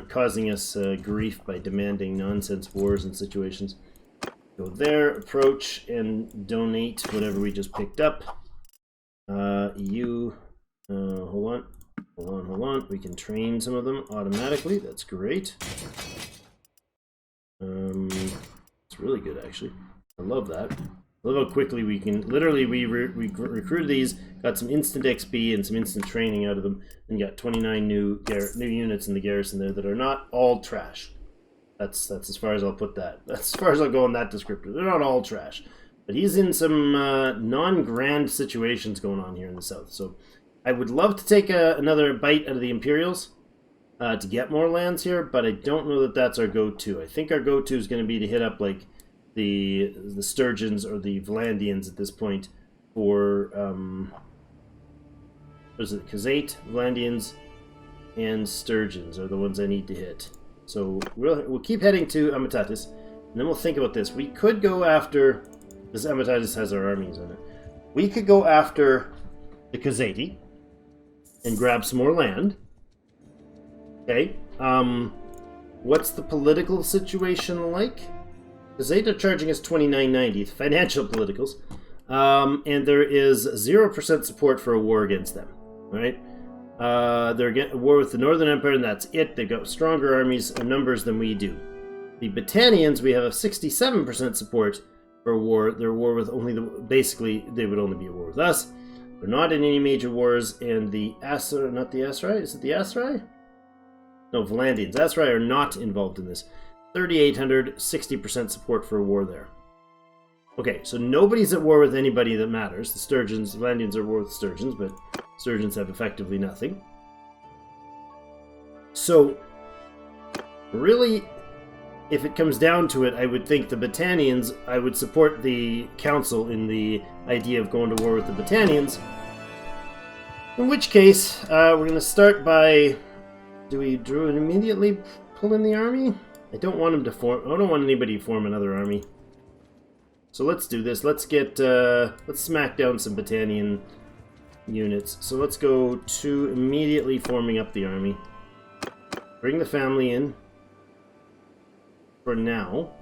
causing us grief by demanding nonsense wars and situations. Go there, approach, and donate whatever we just picked up. Hold on. We can train some of them automatically. That's great. It's really good, actually. I love that. I love how quickly we can... Literally, we recruited these, got some instant XP and some instant training out of them, and got 29 new units in the garrison there that are not all trash. That's as far as I'll put that. That's as far as I'll go on that descriptor. They're not all trash. But he's in some non-grand situations going on here in the south. So I would love to take another bite out of the Imperials to get more lands here, but I don't know that that's our go-to. I think our go-to is going to be to hit up like the Sturgeons or the Vlandians at this point for what is it? Khazate, Vlandians, and Sturgeons are the ones I need to hit. So we'll keep heading to Amatatis, and then we'll think about this. We could go after... This Amatatis has our armies in it. We could go after the Khazati and grab some more land. Okay. What's the political situation like? Khazati are charging us $29.90, financial politicals, and there is 0% support for a war against them. Right? They're getting a war with the Northern Empire, and that's it. They've got stronger armies and numbers than we do. The Battanians, we have a 67% support for a war. They're a war with only the... Basically, they would only be at war with us. They're not in any major wars, and the Asur... Not the Asurai? Is it the Asurai? No, Vlandians. Asurai are not involved in this. 3,800, 60% support for a war there. Okay, so nobody's at war with anybody that matters. The Sturgeons, Vlandians are at war with Sturgeons, but Sturgeons have effectively nothing. So, really, if it comes down to it, I would think the Battanians, I would support the council in the idea of going to war with the Battanians. In which case, we're going to start by... Do we immediately pull in the army? I don't want him to form... I don't want anybody to form another army. So let's do this. Let's get... let's smack down some Battanian units. So let's go to immediately forming up the army. Bring the family in. For now.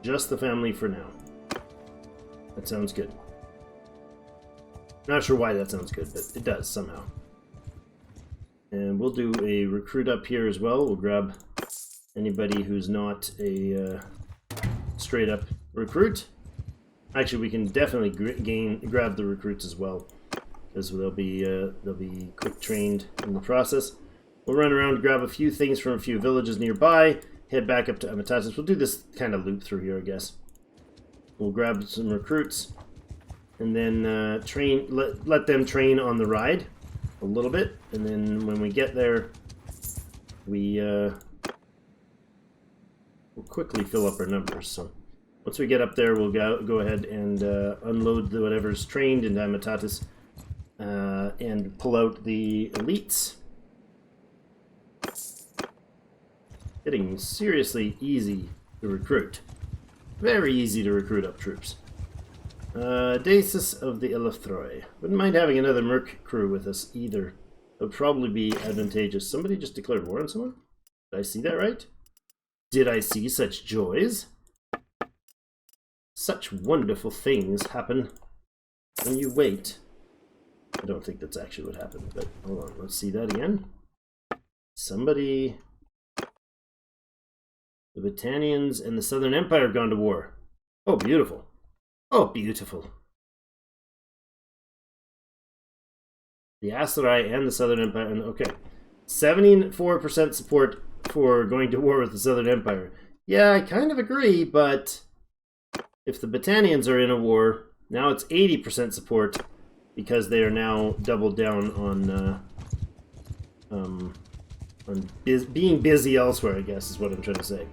Just the family for now. That sounds good. Not sure why that sounds good, but it does somehow. And we'll do a recruit up here as well. We'll grab anybody who's not a straight up recruit. Actually, we can definitely grab the recruits as well, because they'll be quick trained in the process. We'll run around, grab a few things from a few villages nearby, head back up to Amatatis. We'll do this kind of loop through here, I guess. We'll grab some recruits, and then let them train on the ride a little bit, and then when we get there, we'll quickly fill up our numbers. So once we get up there, we'll go ahead and unload whatever's trained into Amatatis and pull out the elites. Getting seriously easy to recruit. Very easy to recruit up troops. Daesis of the Elefthoi. Wouldn't mind having another merc crew with us either. That would probably be advantageous. Somebody just declared war on someone? Did I see that right? Did I see such joys? Such wonderful things happen when you wait. I don't think that's actually what happened, but hold on, let's see that again. Somebody... The Battanians and the Southern Empire have gone to war. Oh, beautiful. Oh, beautiful. The Asurai and the Southern Empire. And okay. 74% support for going to war with the Southern Empire. Yeah, I kind of agree, but if the Battanians are in a war, now it's 80% support because they are now doubled down on being busy elsewhere, I guess is what I'm trying to say.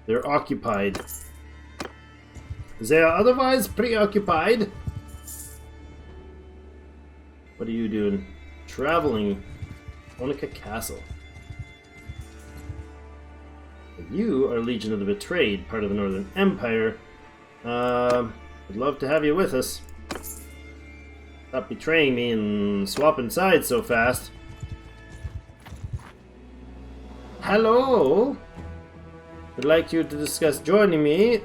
They're occupied. They are otherwise preoccupied. What are you doing? Traveling. Onika Castle. You are Legion of the Betrayed, part of the Northern Empire. I'd love to have you with us. Stop betraying me and swapping sides so fast. Hello? I'd like you to discuss joining me.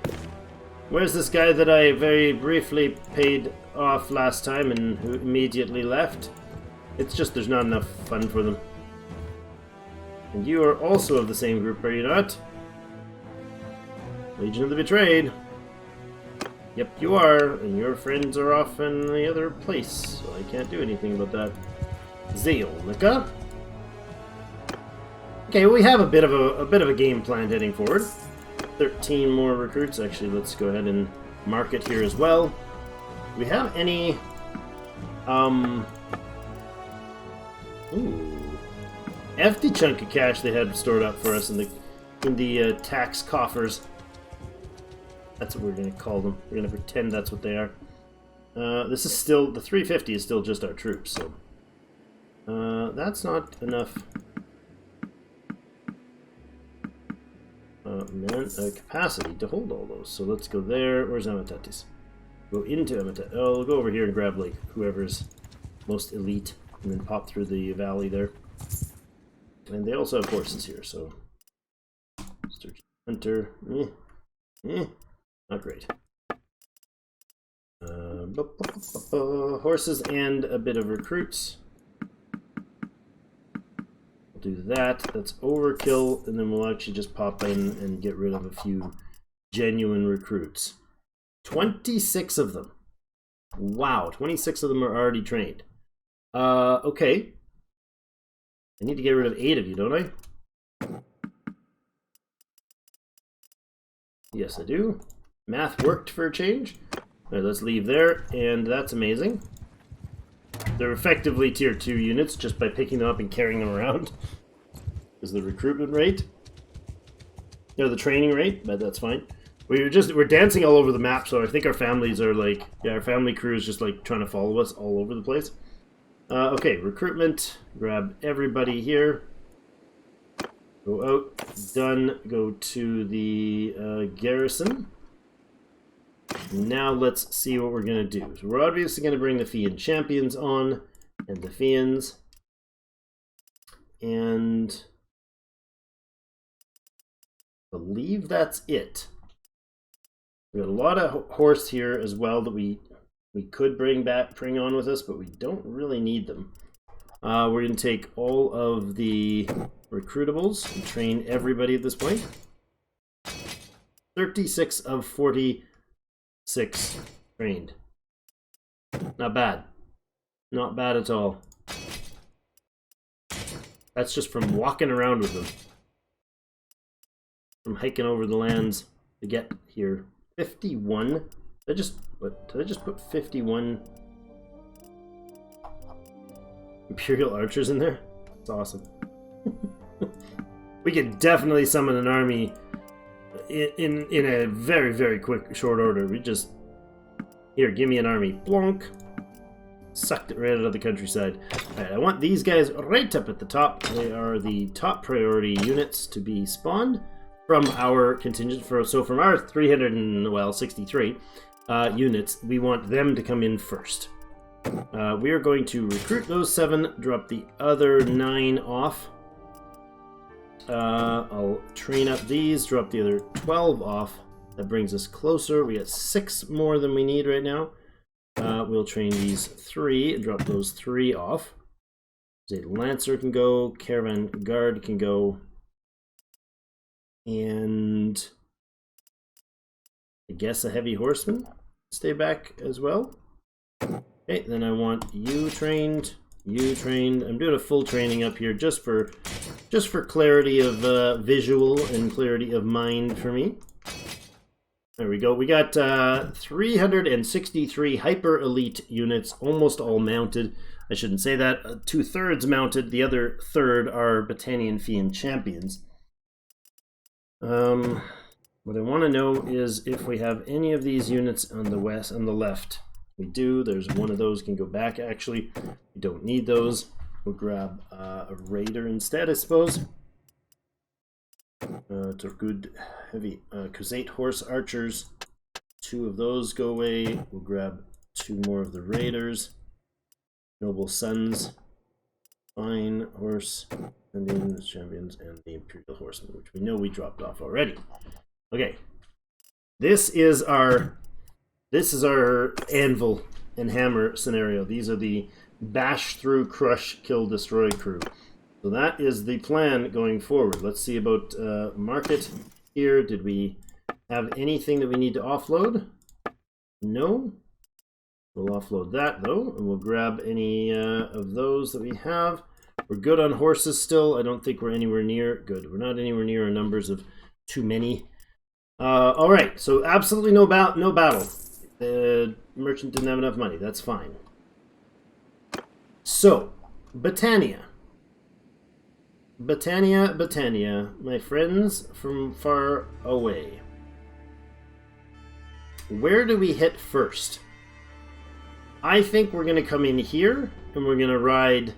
Where's this guy that I very briefly paid off last time and who immediately left? It's just there's not enough fun for them. And you are also of the same group, are you not? Legion of the Betrayed. Yep, you are, and your friends are off in the other place, so I can't do anything about that. Zeolnica. Okay, well, we have a bit of a game plan heading forward. 13 more recruits. Actually, let's go ahead and mark it here as well. Do we have any hefty chunk of cash they had stored up for us in the tax coffers. That's what we're going to call them. We're going to pretend that's what they are. This is still, the 350 is still just our troops, so that's not enough capacity to hold all those. So let's go there. Where's Amatatis? Go into Amatatis. Oh, we'll go over here and grab like whoever's most elite, and then pop through the valley there. And they also have horses here, so Sturgeon Hunter. Not great. Horses and a bit of recruits. We'll do that. That's overkill, and then we'll actually just pop in and get rid of a few genuine recruits. 26 of them. Wow, 26 of them are already trained. Okay. I need to get rid of 8 of you, don't I? Yes, I do. Math worked for a change. All right, let's leave there, and that's amazing. They're effectively tier 2 units just by picking them up and carrying them around. Is the recruitment rate? No, the training rate, but that's fine. We're dancing all over the map, so I think our families are like, yeah, our family crew is just like trying to follow us all over the place. Okay, recruitment. Grab everybody here. Go out. Done. Go to the garrison. Now let's see what we're going to do. So we're obviously going to bring the Fian champions on, and the Fians. And I believe that's it. We got a lot of horse here as well that we could bring on with us, but we don't really need them. We're going to take all of the recruitables and train everybody at this point. 36 of 46 trained. Not bad. Not bad at all. That's just from walking around with them. From hiking over the lands to get here. 51. Did I just put 51 Imperial archers in there? That's awesome. We could definitely summon an army in a very, very quick, short order. We just... Here, give me an army. Blonk. Sucked it right out of the countryside. Alright, I want these guys right up at the top. They are the top priority units to be spawned from our contingent. So from our 363 units, we want them to come in first. We are going to recruit those 7, drop the other 9 off. I'll train up these, drop the other 12 off. That brings us closer. We got 6 more than we need right now. We'll train these 3 and drop those 3 off. A Lancer can go, Caravan Guard can go, and I guess a Heavy Horseman stay back as well. Okay, then I want you trained, you trained. I'm doing a full training up here just for clarity of visual and clarity of mind for me. There we go. We got 363 hyper elite units, almost all mounted. I shouldn't say that. 2/3 mounted. The other third are Battanian Fian champions. What I want to know is if we have any of these units on the left. We do. There's one of those can go back. Actually, we don't need those. We'll grab a raider instead, I suppose. It's a good heavy Khuzait horse archers. 2 of those go away. We'll grab 2 more of the raiders. Noble sons. Fine horse. And the champions and the Imperial horsemen, which we know we dropped off already. Okay. This is our anvil and hammer scenario. These are the bash through, crush, kill, destroy crew. So that is the plan going forward. Let's see about market here. Did we have anything that we need to offload? No. We'll offload that though, and we'll grab any of those that we have. We're good on horses still. I don't think we're anywhere near good. We're not anywhere near our numbers of too many. All right, so absolutely no battle. The merchant didn't have enough money. That's fine. So, Britannia, my friends from far away. Where do we hit first? I think we're going to come in here, and we're going to ride...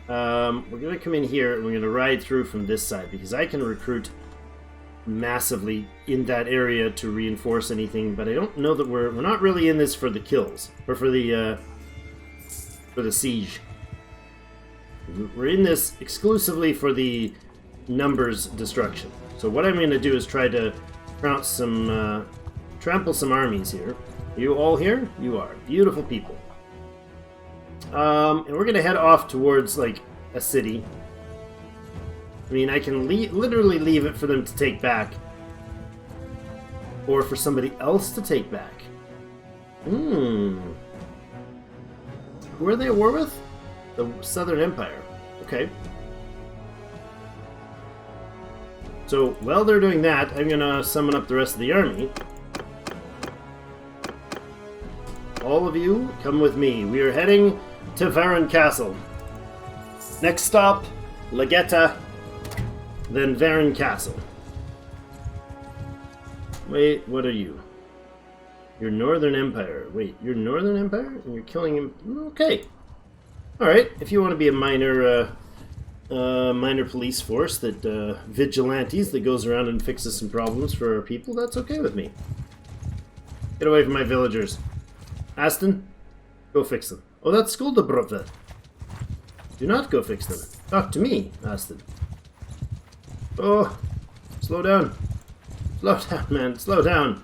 we're going to come in here, and we're going to ride through from this side, because I can recruit massively in that area to reinforce anything, but I don't know that we're not really in this for the kills, or for the siege. We're in this exclusively for the numbers destruction. So what I'm going to do is try to trample some armies here. You all here? You are. Beautiful people. And we're going to head off towards, like, a city. I mean, I can literally leave it for them to take back. Or for somebody else to take back. Who are they at war with? The Southern Empire. Okay. So, while they're doing that, I'm going to summon up the rest of the army. All of you, come with me. We are heading to Varan Castle. Next stop, Legetta, then Varan Castle. Wait, what are you? You're Northern Empire. Wait, you're Northern Empire? And you're killing him? Okay. Alright, if you want to be a minor police force that, vigilantes that goes around and fixes some problems for our people, that's okay with me. Get away from my villagers. Aston, go fix them. Oh, that's Skuldebrother. Do not go fix them. Talk to me, Aston. Oh, slow down. Slow down, man. Slow down.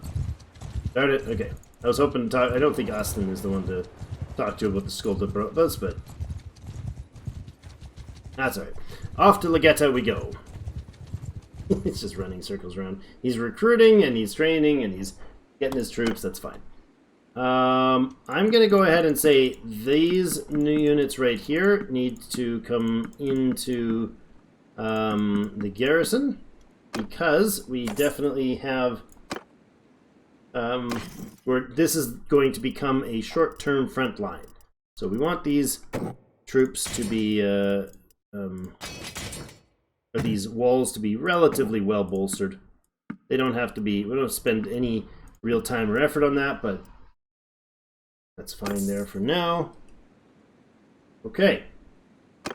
Darn it. Okay. I was hoping to talk. I don't think Aston is the one to talk to about the Skuldebrother, but that's alright. Off to Legetta we go. It's just running circles around. He's recruiting, and he's training, and he's getting his troops. That's fine. I'm going to go ahead and say these new units right here need to come into the garrison, because we definitely have this is going to become a short-term front line. So we want these troops to be or these walls to be relatively well bolstered. They don't have to be, we don't spend any real time or effort on that, but that's fine there for now. Okay,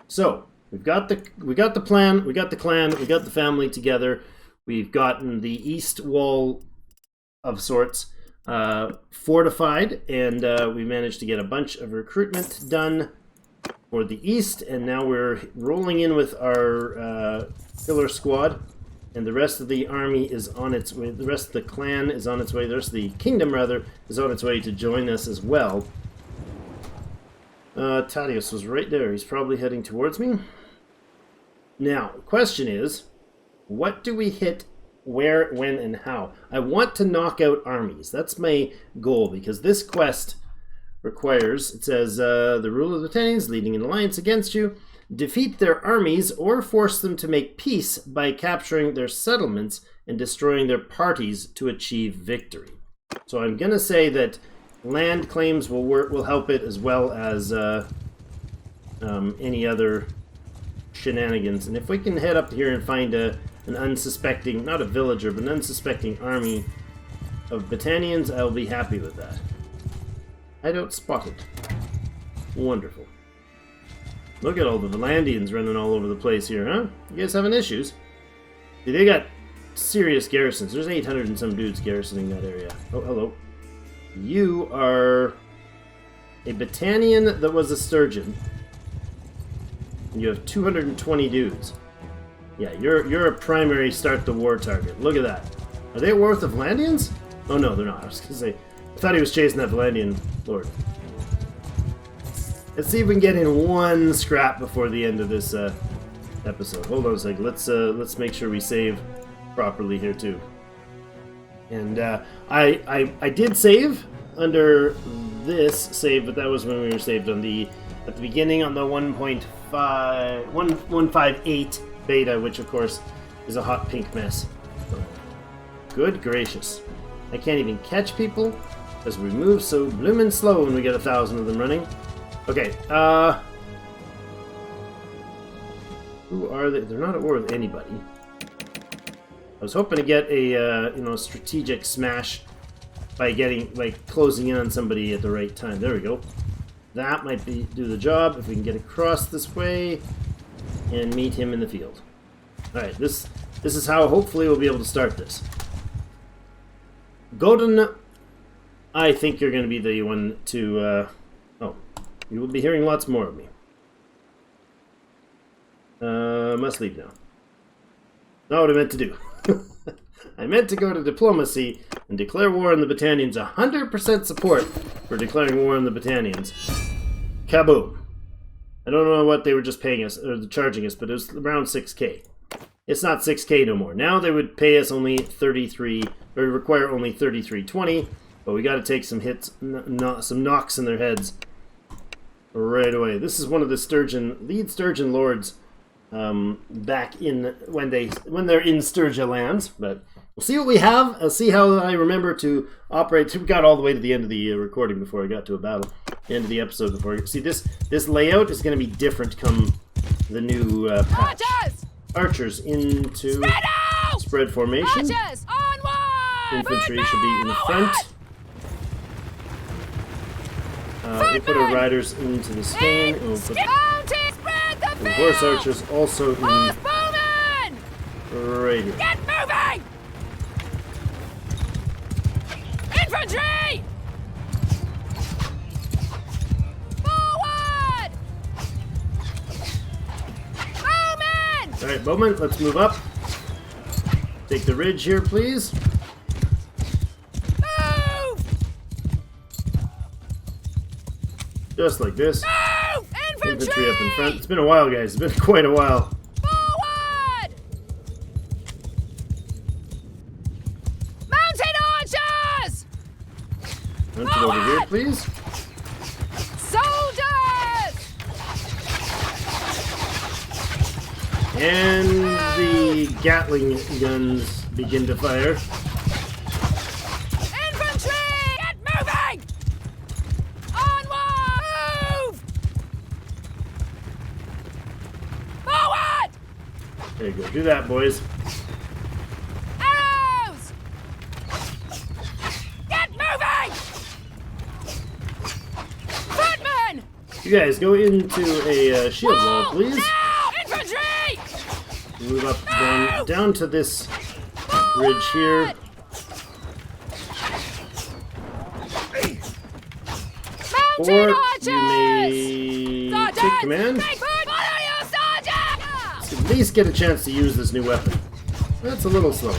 so we got the plan, we got the clan, we got the family together. We've gotten the east wall of sorts fortified, and we managed to get a bunch of recruitment done for the east. And now we're rolling in with our pillar squad, and the rest of the army is on its way. The rest of the clan is on its way. The rest of the kingdom, rather, is on its way to join us as well. Tadius was right there. He's probably heading towards me. Now, the question is, what do we hit, where, when, and how? I want to knock out armies. That's my goal, because this quest requires, it says, the ruler of the Titans leading an alliance against you. Defeat their armies or force them to make peace by capturing their settlements and destroying their parties to achieve victory. So I'm going to say that land claims will help it, as well as any other shenanigans. And if we can head up here and find an unsuspecting, not a villager, but an unsuspecting army of Battanians, I'll be happy with that. Hideout spotted. Wonderful. Look at all the Valandians running all over the place here, huh? You guys having issues? See, they got serious garrisons. There's 800 and some dudes garrisoning that area. Oh, hello. You are a Battanian that was a Sturgeon. And you have 220 dudes. Yeah, you're a primary start the war target. Look at that. Are they at war with the Valandians? Oh no, they're not. I was gonna say, I thought he was chasing that Valandian lord. Let's see if we can get in one scrap before the end of this episode. Hold on a second. Let's make sure we save properly here too. And I did save under this save, but that was when we were saved on at the beginning on the 1.5.7 beta, which of course is a hot pink mess. Good gracious. I can't even catch people because we move so bloomin' slow when we get 1,000 of them running. Okay, who are they? They're not at war with anybody. I was hoping to get a strategic smash by closing in on somebody at the right time. There we go. That might do the job if we can get across this way and meet him in the field. All right, this is how hopefully we'll be able to start this. Golden, I think you're going to be the one to. You will be hearing lots more of me. Must leave now. Not what I meant to do. I meant to go to diplomacy and declare war on the Britannians. 100% support for declaring war on the Britannians. Kaboom. I don't know what they were just paying us, or charging us, but it was around 6k. It's not 6k no more. Now they would pay us only 33, or require only 33.20, but we got to take some hits, some knocks in their heads right away. This is one of the lead Sturgeon Lords back in when they're in Sturgia lands, but we'll see what we have. I'll see how I remember to operate. We got all the way to the end of the recording before I got to a battle. The end of the episode before. See, this layout is going to be different come the new patch. Archers into spread formation. Archers, onward! Infantry should be in front. We'll put our riders into the stain. And we'll put the horse archers also in right here. Get moving! Infantry! Forward! Bowmen! Alright, bowmen, let's move up. Take the ridge here, please. Move! Just like this. Move! Infantry up in front. It's been a while, guys. It's been quite a while. Forward! Mounted archers! Mounted over here, please. Soldiers! And the Gatling guns begin to fire. Infantry! Get moving! Onward! Move! Forward! There you go. Do that, boys. Arrows! Get moving! Footmen! You guys go into a shield wall, please. Now! Infantry! Move up down to this ridge here. Mounted Or archers! you may take command. Follow your sergeant! At least get a chance to use this new weapon. That's a little slower.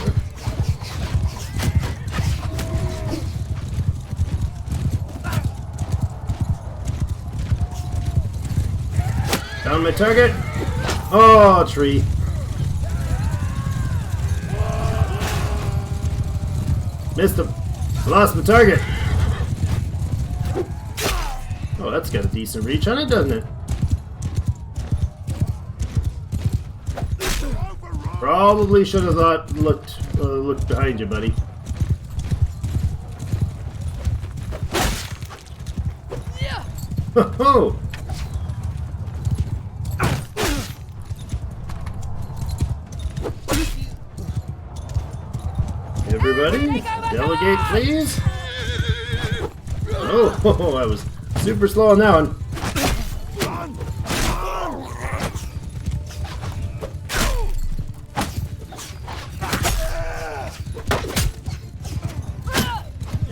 Found my target. Oh, tree. Missed him. Lost my target. Oh, that's got a decent reach on it, doesn't it? Probably should have looked behind you, buddy. Ho ho! Everybody, delegate, please. Oh, I was super slow on that one.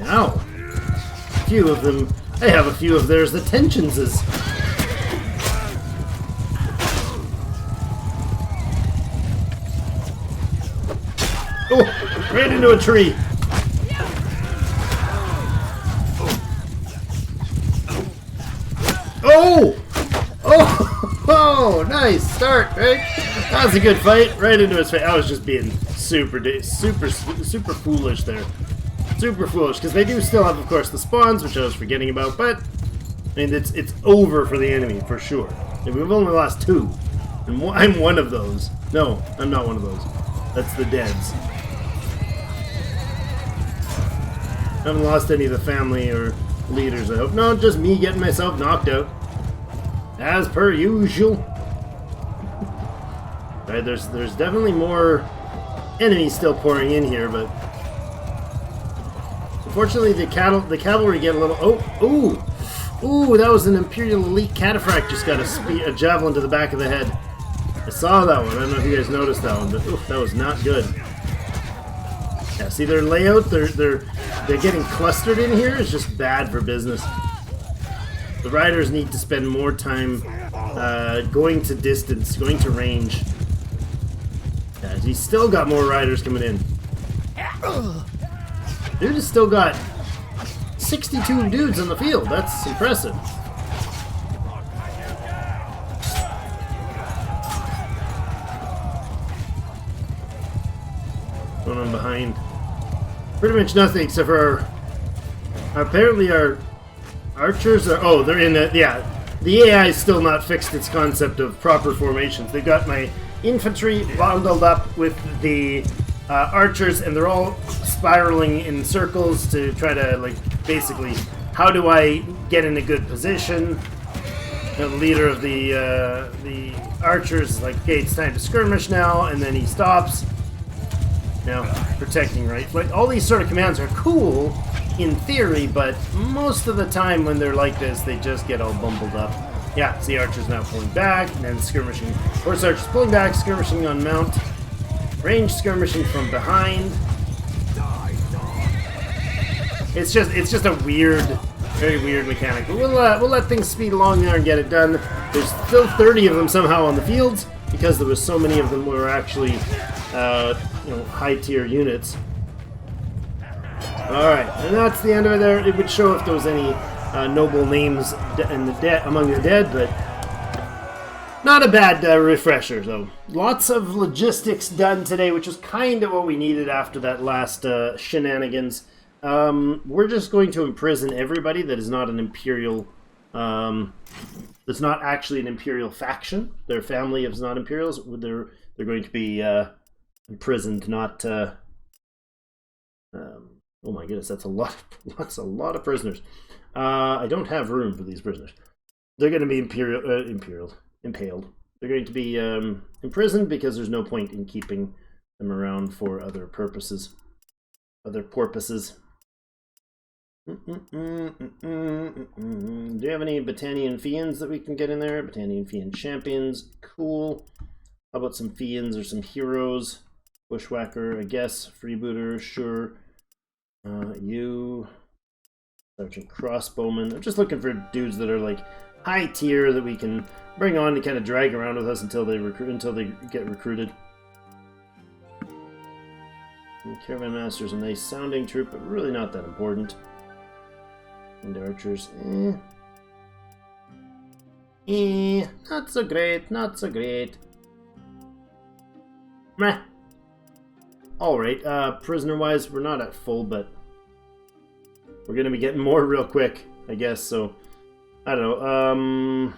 Ow. A few of them. I have a few of theirs. The tensions is. Oh, ran into a tree. Oh! Nice start, right? That was a good fight. Right into his face. I was just being super foolish there. Super foolish, because they do still have, of course, the spawns, which I was forgetting about, but I mean, it's over for the enemy, for sure. And we've only lost 2. And I'm one of those. No, I'm not one of those. That's the deads. I haven't lost any of the family or leaders, I hope. No, just me getting myself knocked out. As per usual. Right, there's definitely more enemies still pouring in here, but unfortunately the cavalry get a little... Ooh, that was an Imperial Elite Cataphract just got a javelin to the back of the head. I saw that one. I don't know if you guys noticed that one, but oof, that was not good. Yeah, see their layout? They're getting clustered in here. It's just bad for business. The riders need to spend more time going to distance, going to range. Yeah, he's still got more riders coming in. Dude has still got 62 dudes on the field. That's impressive. Going on behind. Pretty much nothing except for apparently our archers are... Oh, they're in the... Yeah, the AI is still not fixed its concept of proper formations. They've got my infantry bundled up with the archers, and they're all spiraling in circles to try to, like, basically, how do I get in a good position? The leader of the archers is like, okay, it's time to skirmish now, and then he stops. Now, protecting right flank. All these sort of commands are cool in theory, but most of the time when they're like this, they just get all bumbled up. Yeah, see archers now pulling back, and then skirmishing. Horse archers pulling back, skirmishing on mount. Range skirmishing from behind. It's just a weird, very weird mechanic. But we'll let things speed along there and get it done. There's still 30 of them somehow on the fields because there was so many of them were actually high tier units. All right, and that's the end of it. There, it would show if there was any noble names in the among the dead, but not a bad refresher though. Lots of logistics done today, which was kind of what we needed after that last shenanigans. We're just going to imprison everybody that is not an Imperial, that's not actually an Imperial faction. Their family is not Imperials. They're going to be imprisoned, not... oh my goodness, that's a lot of prisoners. I don't have room for these prisoners. They're going to be impaled. They're going to be imprisoned because there's no point in keeping them around for other purposes. Do you have any Battanian Fiends that we can get in there? Battanian Fiend champions, cool. How about some Fiends or some heroes? Bushwhacker, I guess. Freebooter, sure. You. Sergeant Crossbowman. I'm just looking for dudes that are like high tier that we can bring on to kind of drag around with us until they get recruited. And Caravan Master's a nice sounding troop, but really not that important. And archers, not so great, not so great. Meh. Alright, prisoner-wise, we're not at full, but we're gonna be getting more real quick, I guess, so, I don't know,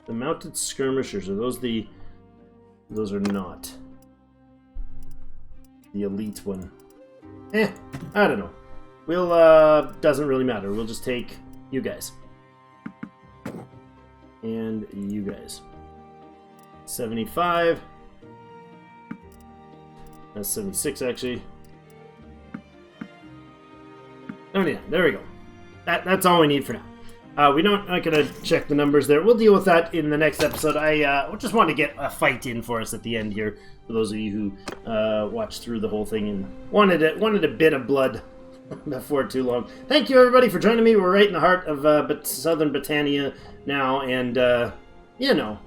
the mounted skirmishers, are those the, those are not. The elite one. I don't know. We'll, doesn't really matter. We'll just take you guys. And you guys. 75. That's 76, actually. Oh, yeah. There we go. That's all we need for now. We're not going to check the numbers there. We'll deal with that in the next episode. I just want to get a fight in for us at the end here. For those of you who watched through the whole thing and wanted a bit of blood before too long. Thank you everybody for joining me. We're right in the heart of southern Britannia now, and you know,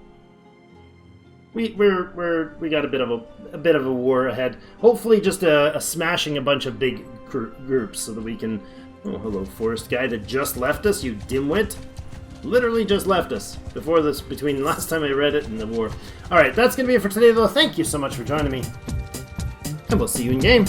we got a bit of a war ahead. Hopefully, just a smashing a bunch of big groups so that we can. Oh, hello, forest guy that just left us. You dimwit. literally just left us before this, between last time I read it and the war. Alright, that's going to be it for today, though. Thank you so much for joining me, and we'll see you in game.